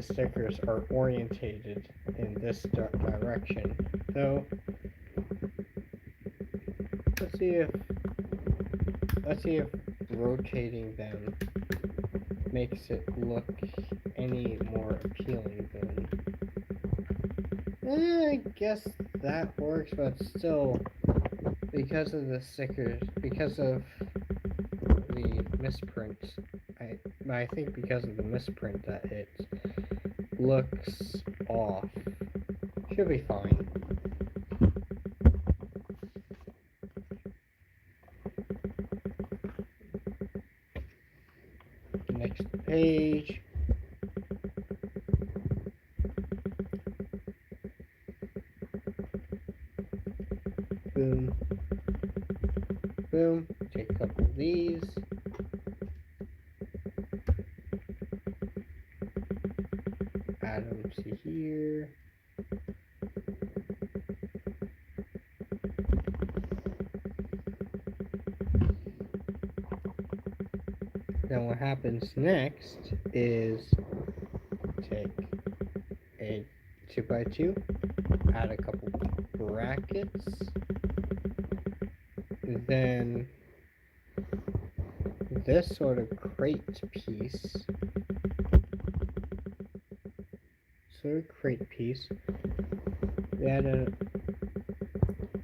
stickers are orientated in this direction. So let's see if rotating them makes it look any more appealing than. I guess that works, but still, because of the stickers, because of the misprint, I think because of the misprint that it looks off. Should be fine. Next page. Boom. Boom. Take a couple of these. Add them to here. Then what happens next is take a 2x2, add a couple brackets, then this sort of crate piece,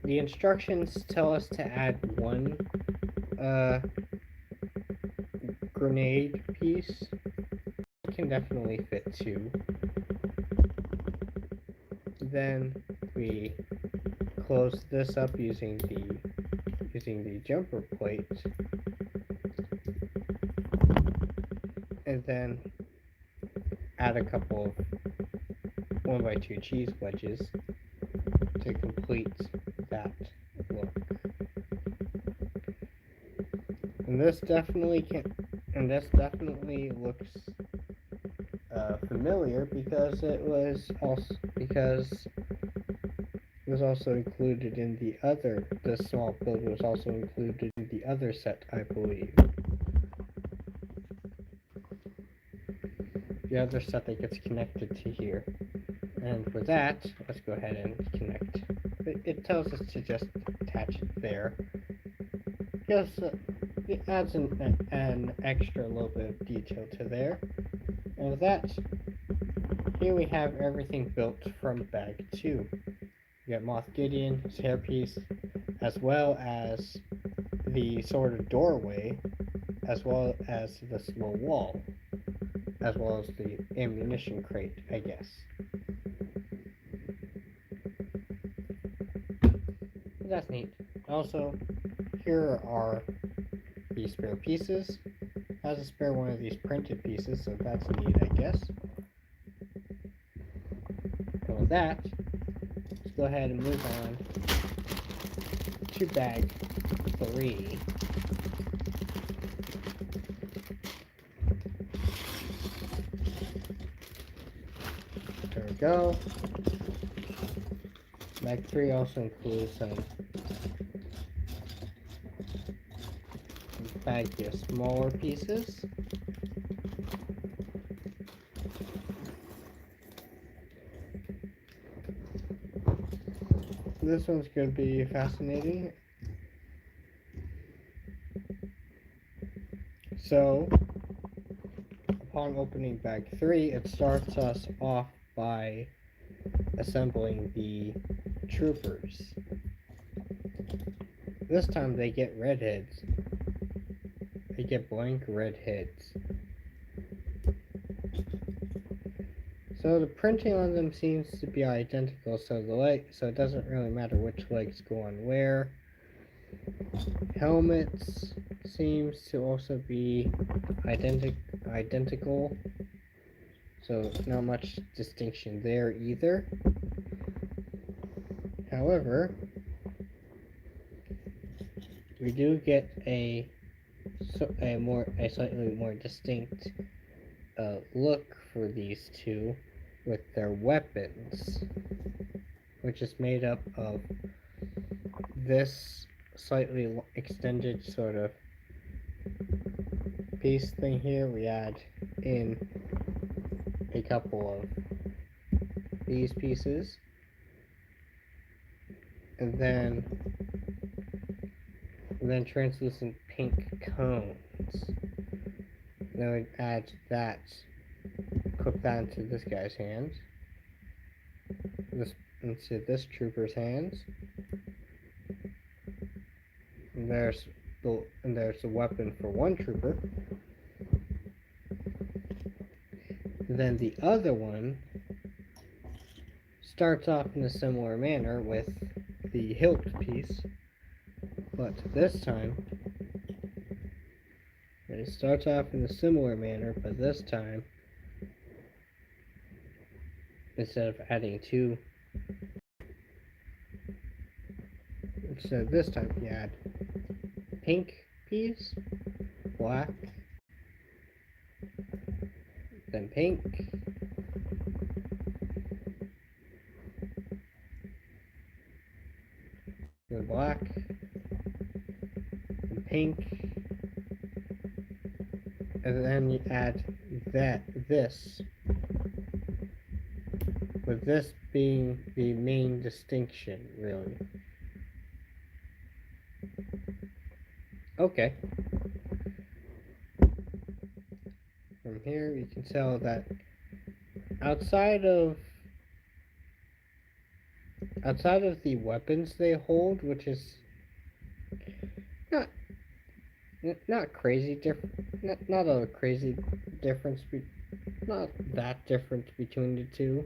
the instructions tell us to add one grenade piece. It can definitely fit two. Then we close this up using the jumper plate, and then add a couple of 1x2 cheese wedges to complete that look. And this definitely looks familiar because it was also included in the small build was also included in the other set, I believe. The other set that gets connected to here. And with that, let's go ahead and connect. It tells us to just attach it there. Just it adds an extra little bit of detail to there. And with that, here we have everything built from bag 2. We got Moth Gideon, his hairpiece, as well as the sort of doorway, as well as this little wall, as well as the ammunition crate, I guess. That's neat. Also, here are the spare pieces. Has a spare one of these printed pieces, so that's neat, I guess. And with that, let's go ahead and move on to bag 3. There we go. Bag 3 also includes some baggier smaller pieces. This one's going to be fascinating. So, upon opening bag 3, it starts us off by assembling the troopers. This time they get red heads. They get blank red heads. So the printing on them seems to be identical, so it doesn't really matter which legs go on where. Helmets seems to also be identical, so not much distinction there either. However, we do get a slightly more distinct look for these two with their weapons, which is made up of this slightly extended sort of piece thing here. We add in a couple of these pieces, and then translucent pink cones. Then we add that, clip that into this guy's hands, into this trooper's hands. And there's the weapon for one trooper. And then the other one starts off in a similar manner with the hilt piece, but this time it starts off in a similar manner, but this time instead of adding two, so this time you add pink piece, black, then pink, then black, then pink, and then you add this, with this being the main distinction, really. Okay. From here you can tell that outside of the weapons they hold, which is not crazy different, not a crazy difference, not that different between the two.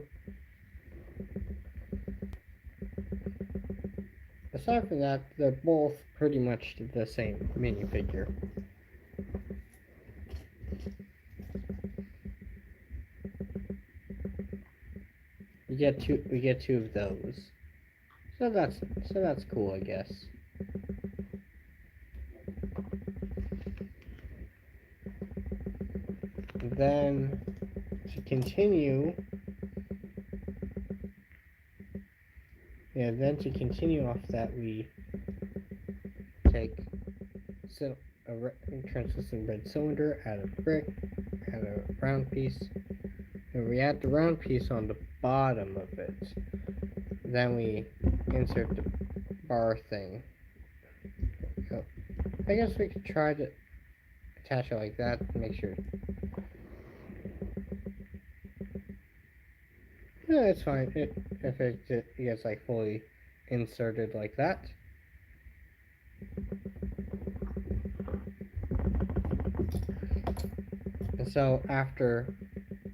Aside from that, they're both pretty much the same minifigure. We get two of those. So that's cool, I guess. And then to continue, to continue off that, we take a translucent red cylinder, add a brick, add a round piece, and we add the round piece on the bottom of it. Then we insert the bar thing. So I guess we could try to attach it like that to make sure. Yeah, it's fine if it gets like fully inserted like that. And so after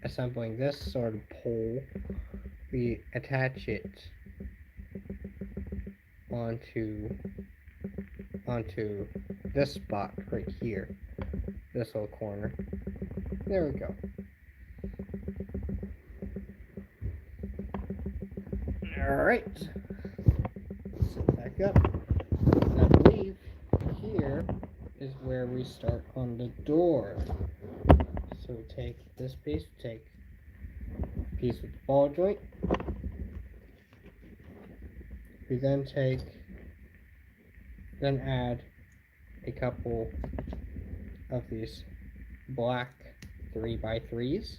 assembling this sort of pole, we attach it onto this spot right here, this little corner. There we go. Alright, sit back up. I believe here is where we start on the door. So we take this piece, take a piece with the ball joint. We then add a couple of these black 3x3s.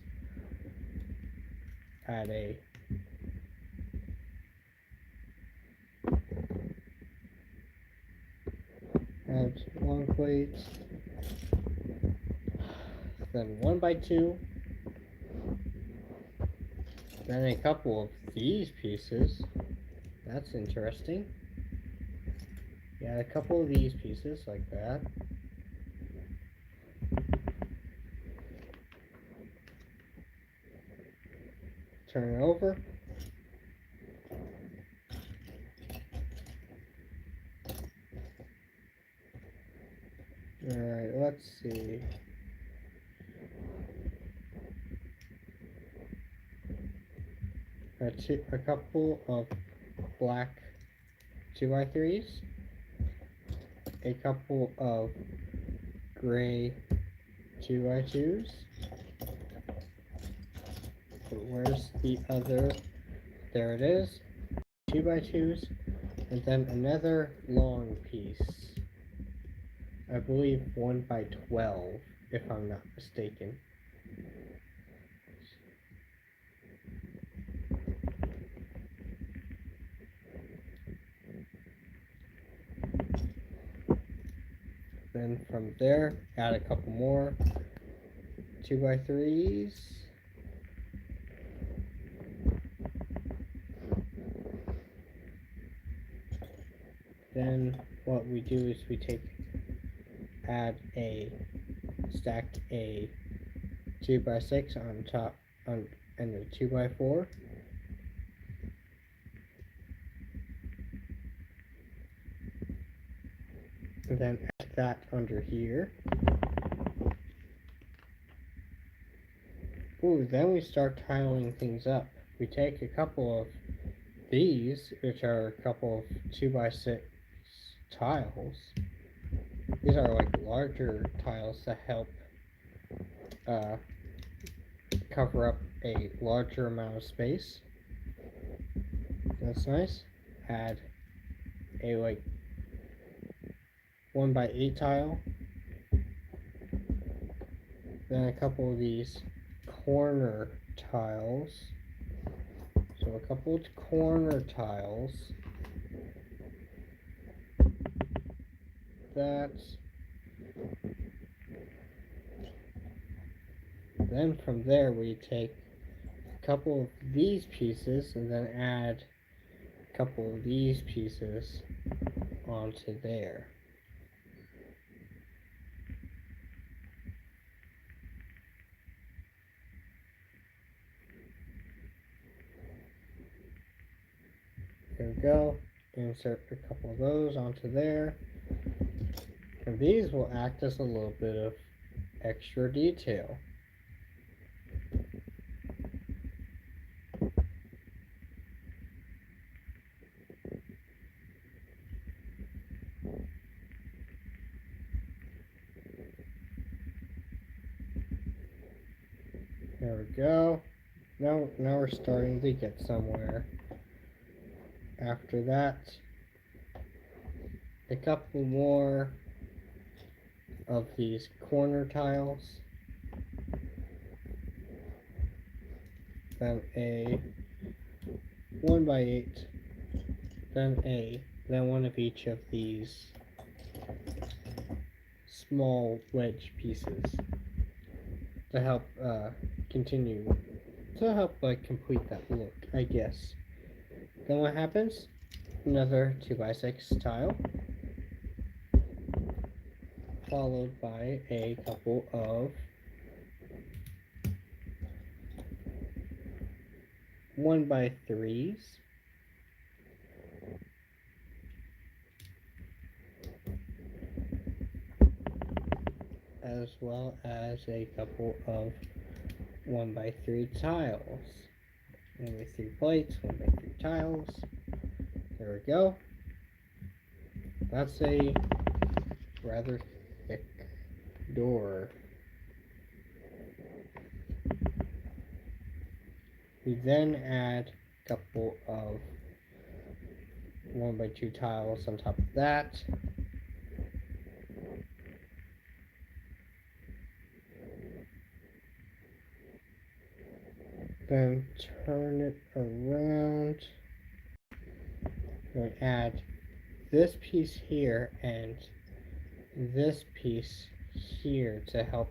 Add long plates, then 1x2, then a couple of these pieces. That's interesting. Yeah, a couple of these pieces like that. Turn it over. Alright, let's see. A couple of black 2x3s. A couple of gray 2x2s. Where's the other? There it is. 2x2s. And then another long piece. I believe 1x12, if I'm not mistaken. Then from there, add a couple more 2x3s. Then what we do is we stack a 2x6 on top and a 2x4. And then add that under here. Ooh, then we start tiling things up. We take a couple of these, which are a couple of 2x6 tiles. These are like larger tiles that help cover up a larger amount of space. That's nice. Add a like 1x8 tile. Then a couple of these corner tiles. So a couple of corner tiles. Then from there we take a couple of these pieces and then add a couple of these pieces onto there. There we go. Insert a couple of those onto there. And these will act as a little bit of extra detail. There we go. Now we're starting to get somewhere. After that, a couple more of these corner tiles. Then a 1x8. Then one of each of these small wedge pieces to help complete that look, I guess. Then what happens? Another 2x6 tile, followed by a couple of 1x3s, as well as a couple of 1x3 tiles. 1x3 plates, 1x3 tiles. There we go. That's a rather thick door. We then add a couple of 1x2 tiles on top of that. Then turn it around and add this piece here and this piece here to help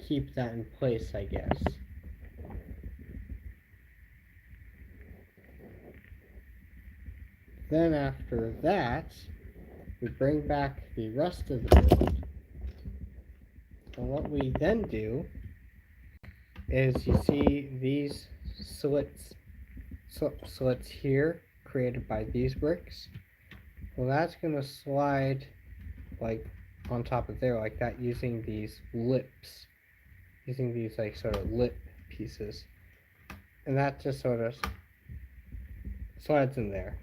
keep that in place, I guess. Then after that, we bring back the rest of the build. And what we then do is, you see these slits here created by these bricks? Well, that's going to slide like on top of there like that using these lips. Using these like sort of lip pieces. And that just sort of slides in there.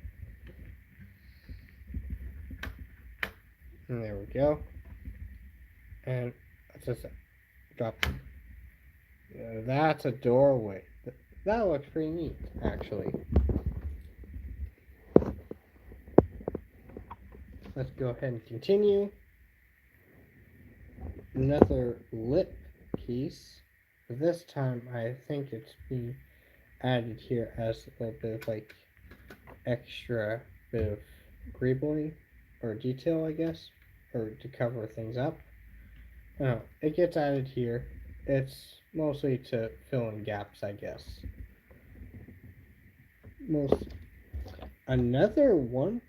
And there we go. And let's just drop them. That's a doorway. That looks pretty neat, actually. Let's go ahead and continue. Another lip piece. This time I think it's being added here as a little bit of like extra bit of greebling or detail, I guess, or to cover things up. No, it gets added here. It's mostly to fill in gaps, I guess. Another one.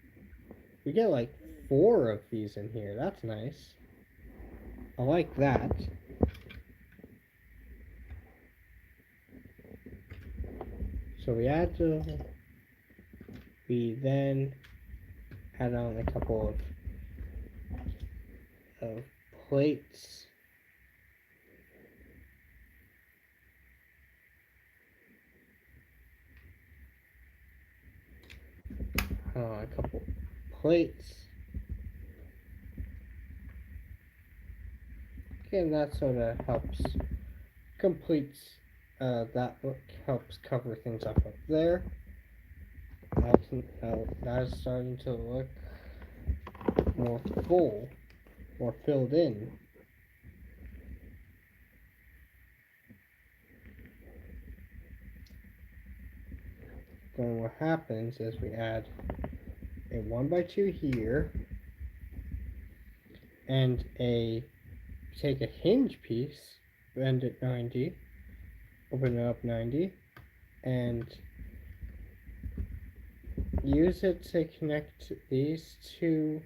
We get like 4 of these in here. That's nice. I like that. So we then add on a couple of plates. A couple plates. Okay, and that sort of completes that look, helps cover things up there. That is starting to look more full, more filled in. Then what happens is we add a 1x2 here, and take a hinge piece, bend it 90, open it up 90, and use it to connect these two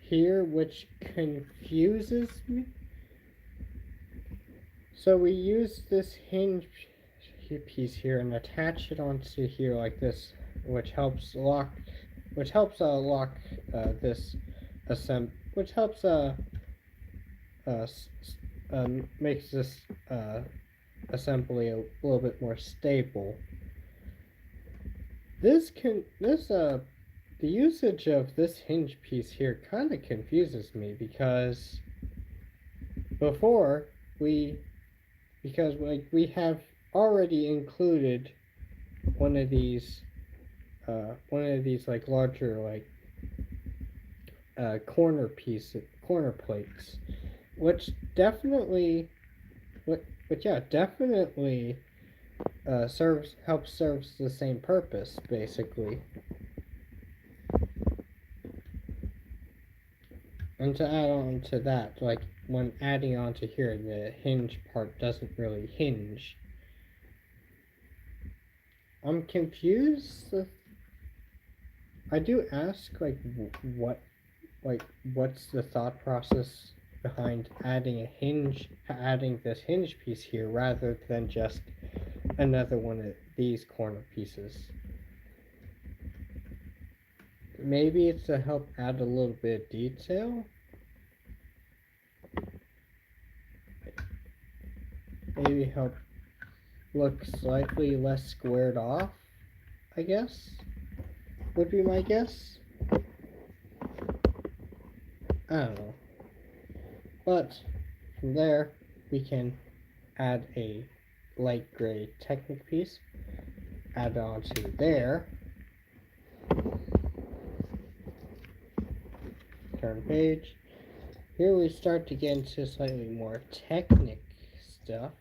here, which confuses me. So we use this hinge piece here and attach it onto here like this, which helps makes this assembly a little bit more stable. The usage of this hinge piece here kind of confuses me, because before we because like we have already included one of these like larger like corner plates, which definitely but yeah, definitely serves the same purpose basically. And to add on to that, like when adding on to here, the hinge part doesn't really hinge. I'm confused. I do ask what like what's the thought process behind adding this hinge piece here rather than just another one of these corner pieces. Maybe it's to help add a little bit of detail. Maybe help look slightly less squared off, I guess, would be my guess. I don't know. But from there, we can add a light gray Technic piece, add on to there, turn page. Here we start to get into slightly more Technic stuff.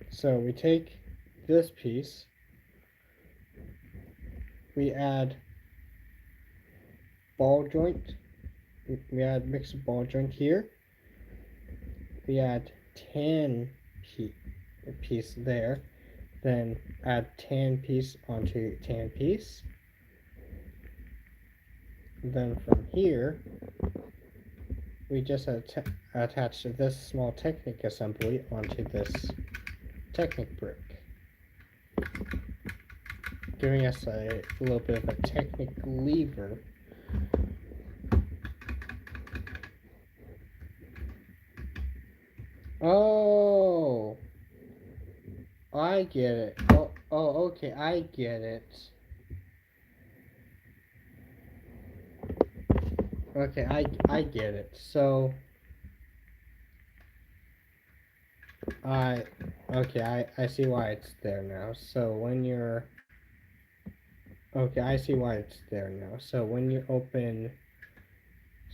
So we take this piece, we add ball joint, we add mixed ball joint here, we add tan piece there, then add tan piece onto tan piece. Then from here, we just attach this small Technic assembly onto this Technic brick, giving us a little bit of a Technic lever. Oh, I get it. Oh, okay, I get it. Okay, I get it. So, I see why it's there now. So when you're okay, I see why it's there now. So when you open,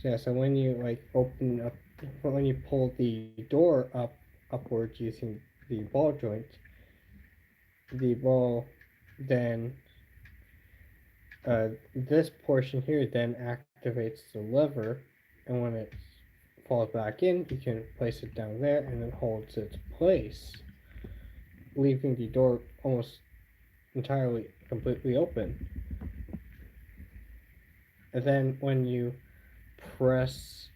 so when you like open up, when you pull the door upwards using the ball joint, the ball then this portion here then activates the lever, and when it falls back in, you can place it down there, and it holds its place, leaving the door almost entirely completely open. And then when you press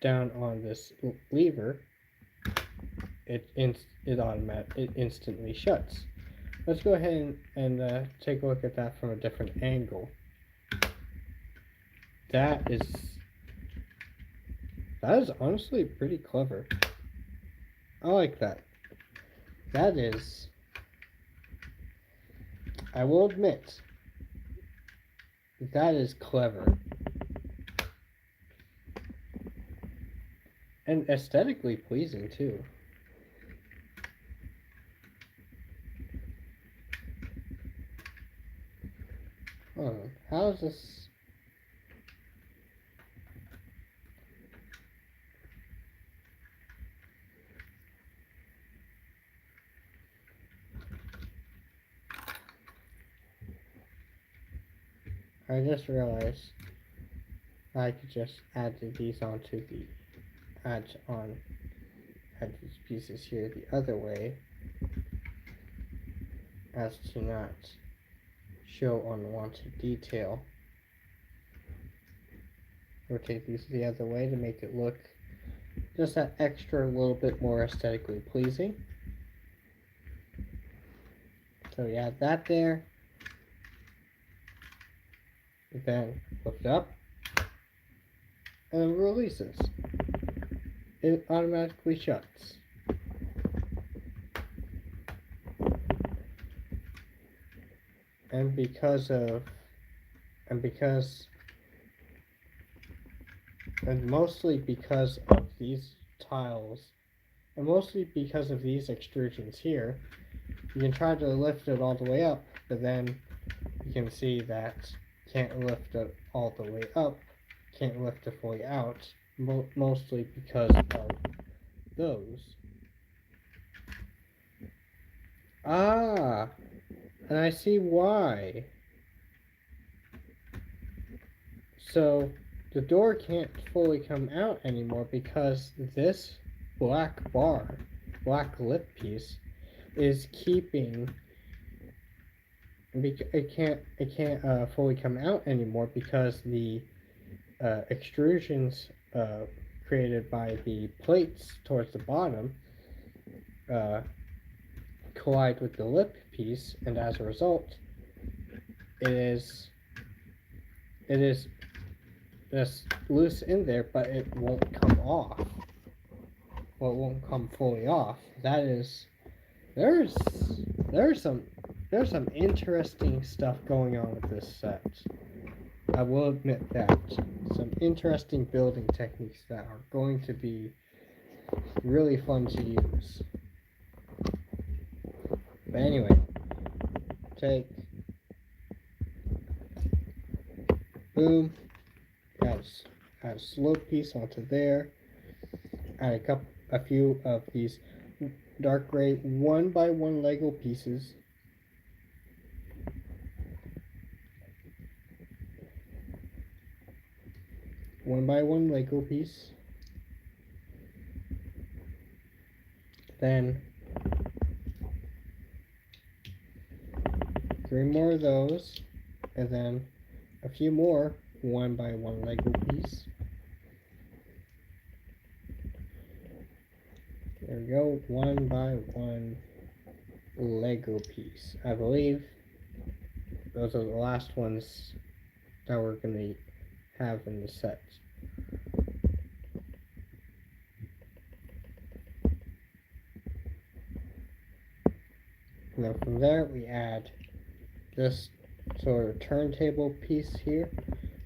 down on this lever, it instantly shuts. Let's go ahead and take a look at that from a different angle. That is honestly pretty clever. I like that. That is, I will admit, that is clever. And aesthetically pleasing too. Oh, how's this? I just realized I could just add these onto the add these pieces here the other way as to not show unwanted detail. Rotate these the other way to make it look just that extra little bit more aesthetically pleasing. So we add that there. Then lift up and it releases. It automatically shuts. And mostly because of these tiles and mostly because of these extrusions here. You can try to lift it all the way up, but then you can see that can't lift it all the way up, can't lift it fully out, mostly because of those. Ah, and I see why. So the door can't fully come out anymore because this black bar, black lip piece, is keeping. It can't fully come out anymore because the extrusions created by the plates towards the bottom uh, collide with the lip piece, and as a result, it is just loose in there, but it won't come off. Well, it won't come fully off. That is, there's there's some there's some interesting stuff going on with this set. I will admit that. Some interesting building techniques that are going to be really fun to use. But anyway, take, boom, add a slope piece onto there, add a few of these dark gray 1x1 Lego pieces. One by one Lego piece. Then 3 more of those, and then a few more 1x1 Lego piece. There we go, 1x1 Lego piece. I believe those are the last ones that we're going to have in the set. And then from there we add this sort of turntable piece here.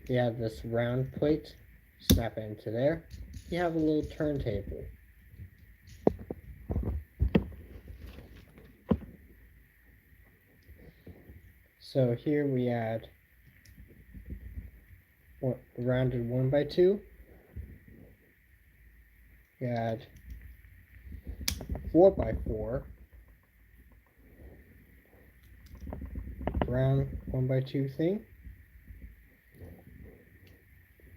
We add this round plate, snap it into there. You have a little turntable. So here we add rounded 1x2. We add 4x4. Round 1x2 thing.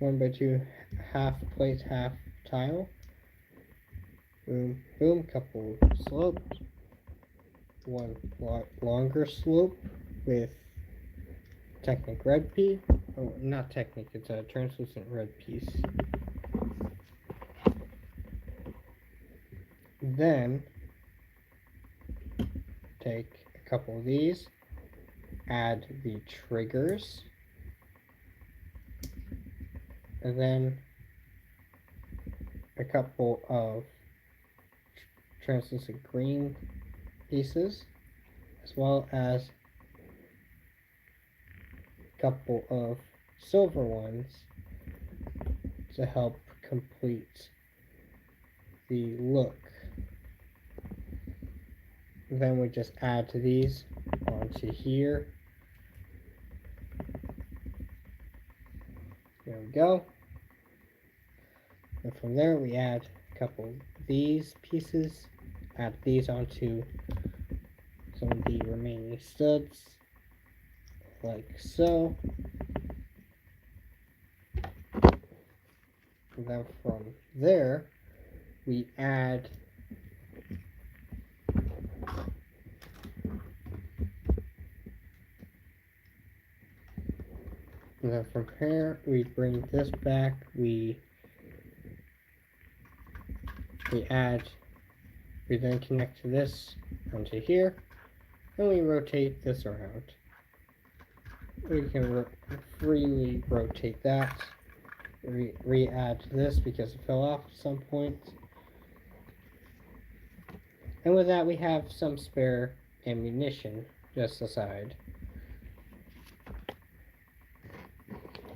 1x2 half plate, half tile. Boom, boom, couple slopes. One longer slope with Technic red piece. Oh, not Technic, it's a translucent red piece. Then take a couple of these, add the triggers, and then a couple of translucent green pieces, as well as a couple of silver ones to help complete the look. Then we just add to these onto here. There we go. And from there we add a couple of these pieces, add these onto some of the remaining studs, like so. And then from there we add and then from here we bring this back, we then connect this onto here, and we rotate this around. We can freely rotate that, re-add this because it fell off at some point. And with that we have some spare ammunition just aside.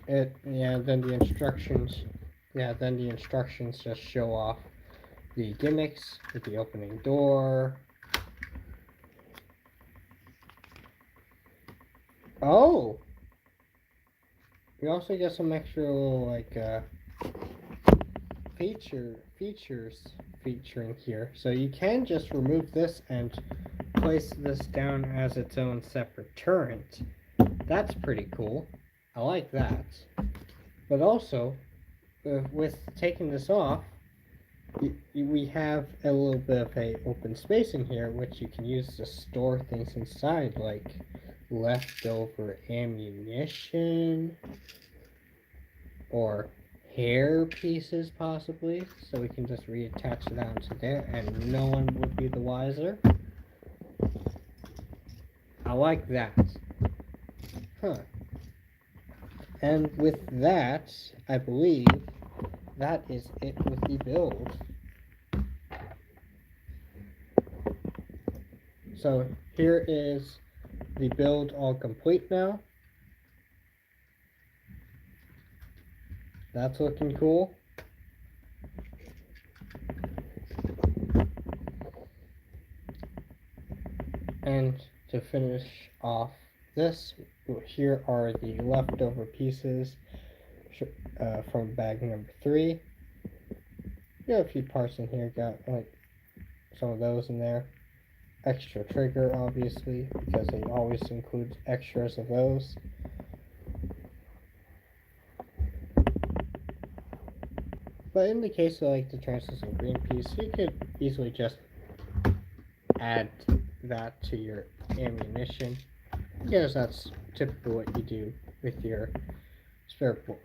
Then the instructions just show off the gimmicks with the opening door. Oh! We also get some extra little, like, features featuring here. So you can just remove this and place this down as its own separate turret. That's pretty cool. I like that. But also, with taking this off, we have a little bit of a open space in here, which you can use to store things inside, like leftover ammunition or hair pieces, possibly. So we can just reattach it onto there, and no one would be the wiser. I like that. Huh. And with that, I believe that is it with the build. So here is the build all complete now. That's looking cool. And to finish off this, here are the leftover pieces from bag number 3. Got a few parts in here, got like some of those in there. Extra trigger, obviously, because they always include extras of those. But in the case of like the translucent green piece, you could easily just add that to your ammunition, because that's typically what you do with your spare pool.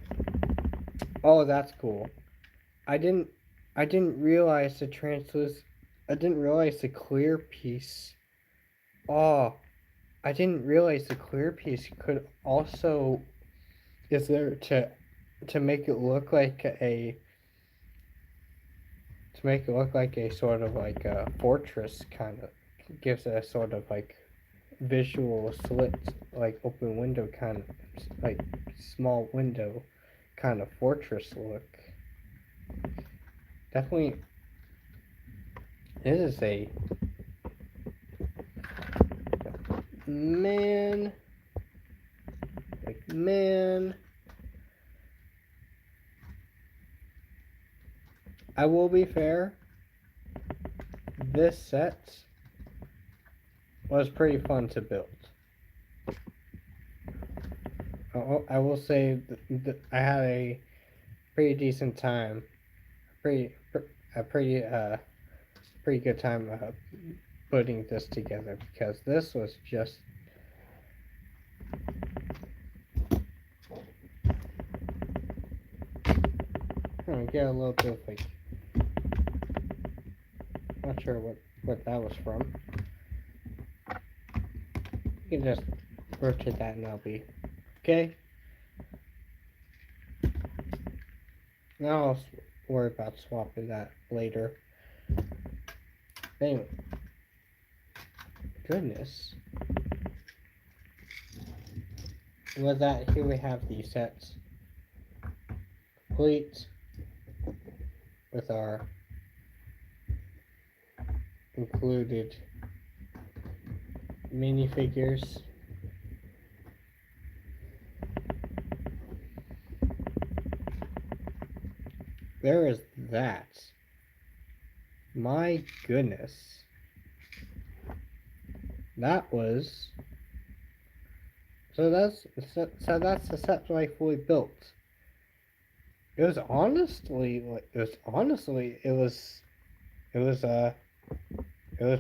Oh, that's cool. I didn't realize the I didn't realize the clear piece. Oh, I didn't realize the clear piece could also is there to make it look like a sort of like a fortress, kind of gives it a sort of like visual slit, like open window kind of, like small window kind of fortress look. Definitely, this is a man. Like, man, I will be fair. This set was pretty fun to build. I will say that I had a pretty decent time, pretty good time putting this together, because this was just get a little bit of like, not sure what that was from. You can just rotate that and that'll be okay. Now I'll worry about swapping that later. Anyway, goodness. With that, here we have the sets complete with our included minifigures. There is that. My goodness. That was so that's the set that I fully built. It was honestly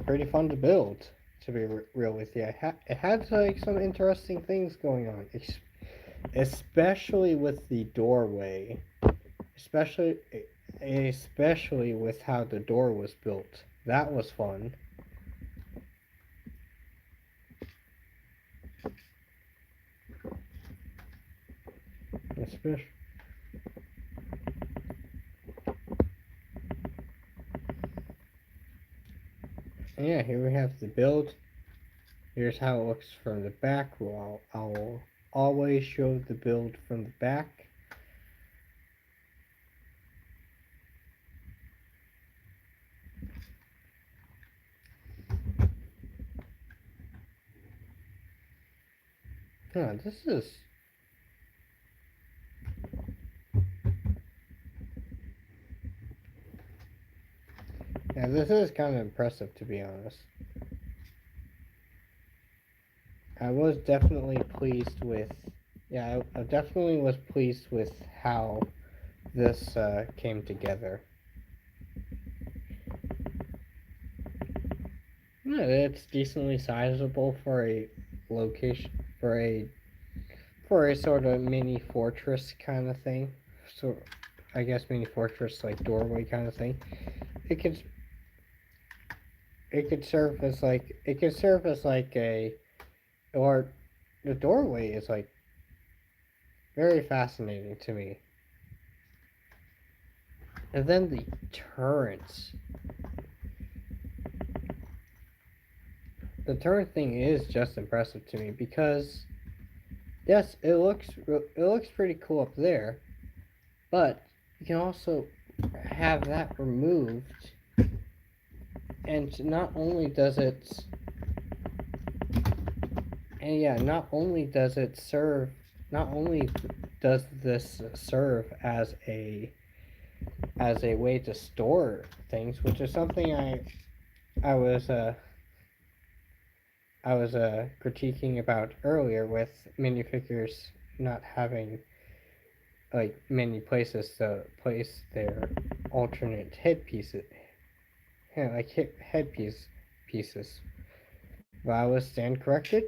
pretty fun to build, to be real with you. It had like some interesting things going on, especially with the doorway, especially with how the door was built. That was fun. Especially. And yeah, here we have the build. Here's how it looks from the back. Well, I'll always show the build from the back. Huh, this is... Yeah, this is kind of impressive, to be honest. I was definitely pleased with... Yeah, I definitely was pleased with how this came together. Yeah, it's decently sizable for a location, for a sort of mini fortress kind of thing. So, I guess mini fortress like doorway kind of thing. It could it could serve as like a, or the doorway is like very fascinating to me. And then the turrets. The turret thing is just impressive to me because yes, it looks pretty cool up there, but you can also have that removed, and not only does it, and yeah, not only does this serve as a way to store things, which is something I was critiquing about earlier with minifigures not having like many places to place their alternate headpieces, yeah, like headpiece pieces. But I was stand corrected.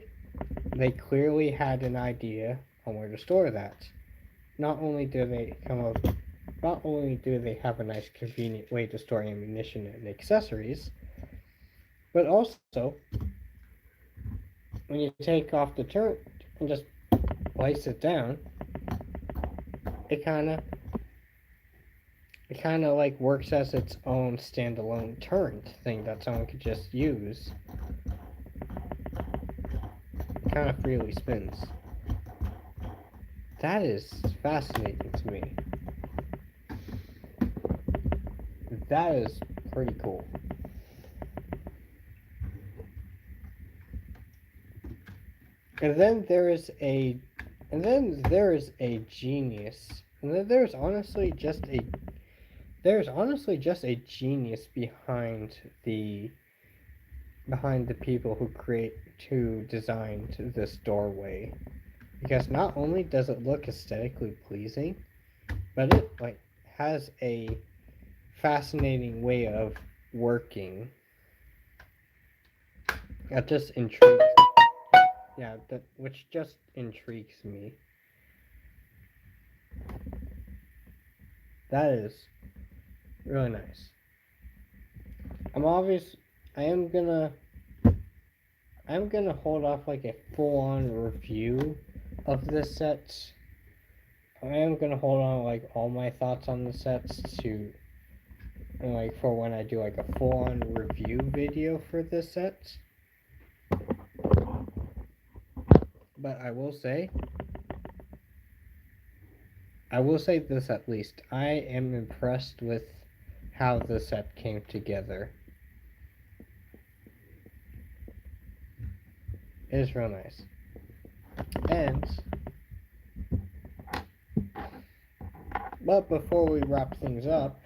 They clearly had an idea on where to store that. Not only do they come up, not only do they have a nice convenient way to store ammunition and accessories, but also when you take off the turret and just place it down, it kind of like works as its own standalone turret thing that someone could just use. It kind of freely spins. That is fascinating to me. That is pretty cool. And then there is a genius. And then there's honestly just a genius behind the people who designed this doorway. Because not only does it look aesthetically pleasing, but it like has a fascinating way of working that just intrigues. Yeah, that which just intrigues me. That is really nice. I'm obvious. I am gonna. I'm gonna hold off like a full-on review of the sets. I am gonna hold on like all my thoughts on the sets to like for when I do like a full-on review video for the sets. But I will say this at least. I am impressed with how the set came together. It is real nice. And but before we wrap things up,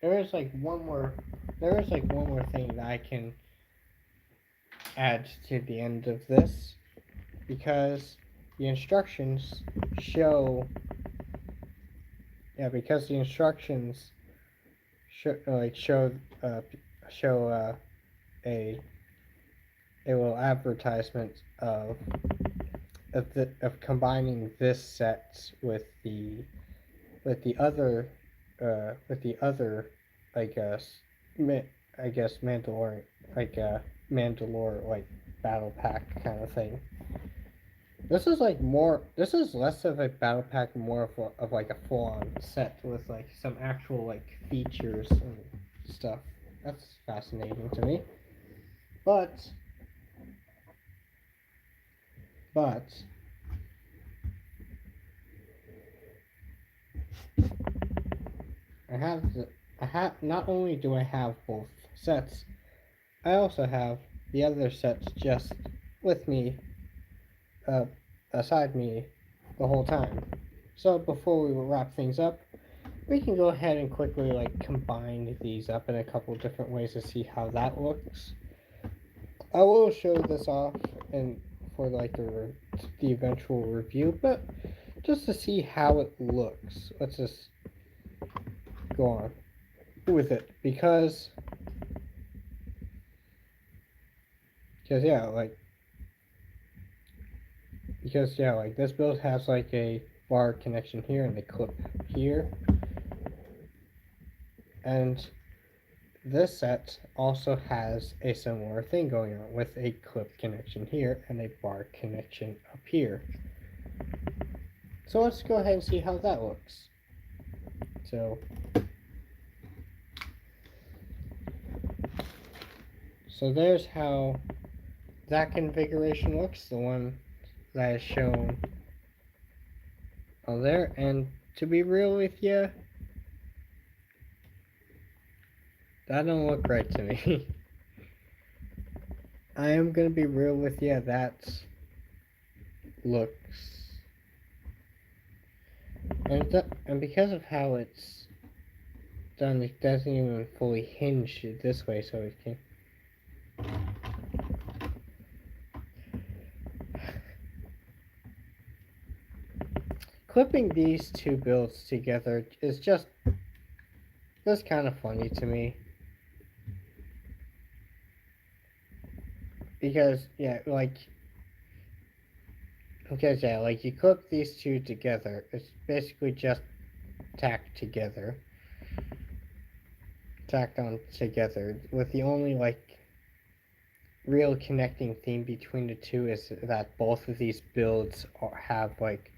there is like one more thing that I can add to the end of this because the instructions show because the instructions show a little advertisement of combining this set with the other I guess Mandalorian Mandalore like battle pack kind of thing. This is less of a battle pack, more of like a full on set with like some actual like features and stuff. That's fascinating to me. But but I have not only do I have both sets, I also have the other sets just with me aside me the whole time. So before we wrap things up, we can go ahead and quickly like combine these up in a couple different ways to see how that looks. I will show this off and for like the eventual review, but just to see how it looks, let's just go on with it because yeah, like this build has like a bar connection here and a clip here, and this set also has a similar thing going on with a clip connection here and a bar connection up here. So let's go ahead and see how that looks. So there's how that configuration looks, the one that is shown on there. And to be real with you, that don't look right to me. I am gonna be real with you, that looks, and because of how it's done, it doesn't even fully hinge it this way, so it can. Clipping these two builds together is just kind of funny to me. Because like you clip these two together, it's basically just tacked on together, with the only like real connecting theme between the two is that both of these builds have like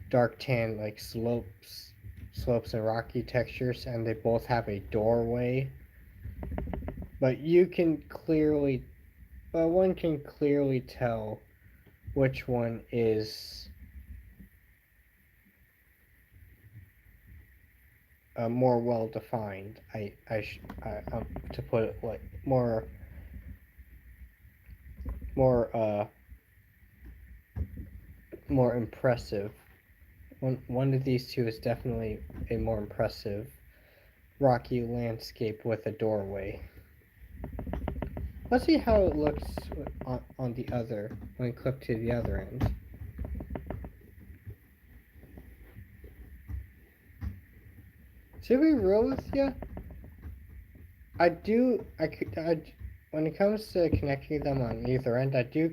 dark tan like slopes and rocky textures, and they both have a doorway, but one can clearly tell which one is more well defined. To put it like more impressive. One of these two is definitely a more impressive rocky landscape with a doorway. Let's see how it looks on the other, when clipped to the other end. To be real with you, when it comes to connecting them on either end, I do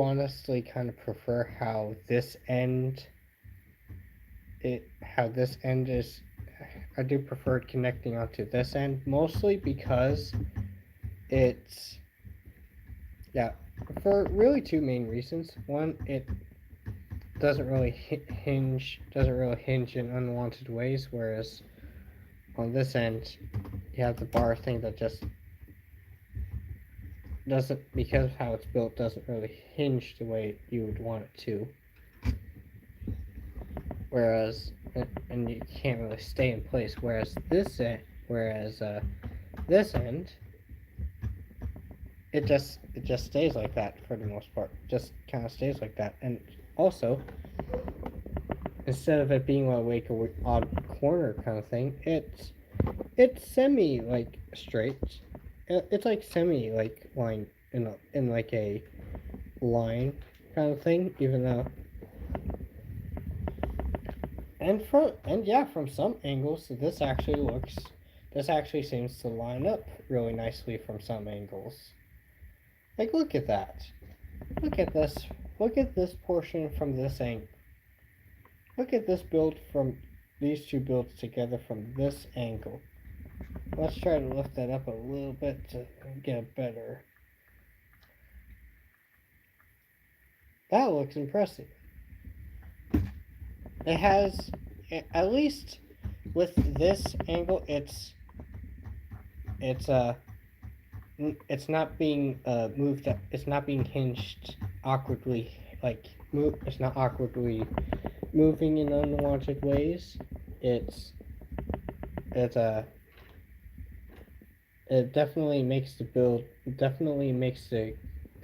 honestly kind of prefer how this end is. I do prefer connecting onto this end, mostly because it's, for really two main reasons. One, it doesn't really hinge in unwanted ways, whereas on this end you have the bar thing that just doesn't, because of how it's built, doesn't really hinge the way you would want it to, whereas and you can't really stay in place, whereas this end it just stays like that for the most part, just kind of stays like that. And also, instead of it being like a odd corner kind of thing, it's semi like straight. It's like semi like line in like a line kind of thing, even though. And from some angles, this actually seems to line up really nicely from some angles. Like, look at that. Look at this. Look at this portion from this angle. Look at this build from these two builds together from this angle. Let's try to lift that up a little bit to get a better. That looks impressive. It has, at least with this angle, it's not being moved up. It's not being hinged awkwardly. It's not awkwardly moving in unwanted ways. It definitely makes the build. Definitely makes the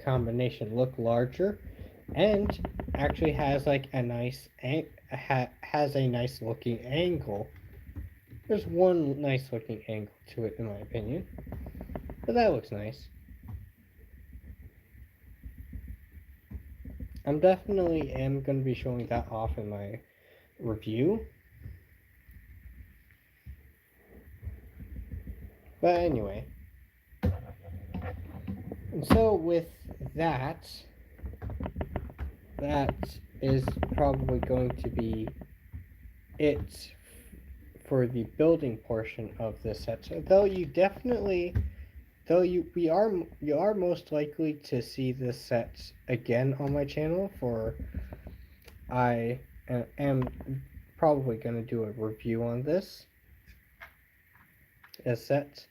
combination look larger, and actually has like a nice has a nice looking angle. There's one nice looking angle to it in my opinion, but that looks nice. I'm definitely am going to be showing that off in my review. But anyway, and so with that, that is probably going to be it for the building portion of this set. So, though you are most likely to see this set again on my channel, for I am probably going to do a review on this set.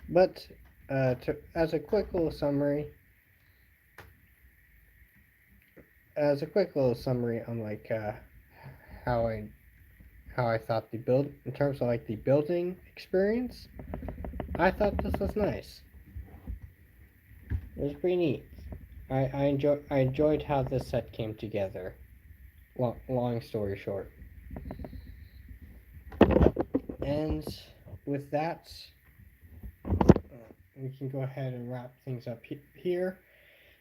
But as a quick little summary, on like how I thought the build in terms of like the building experience, I thought this was nice. It was pretty neat. I enjoyed how this set came together. Long story short, and with that, we can go ahead and wrap things up here.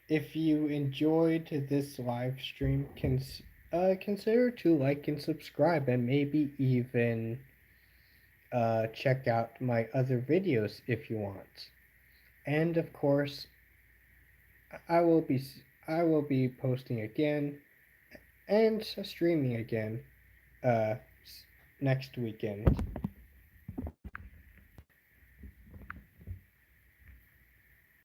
If you enjoyed this live stream, consider to like and subscribe, and maybe even check out my other videos if you want. And of course, I will be posting again and streaming again next weekend.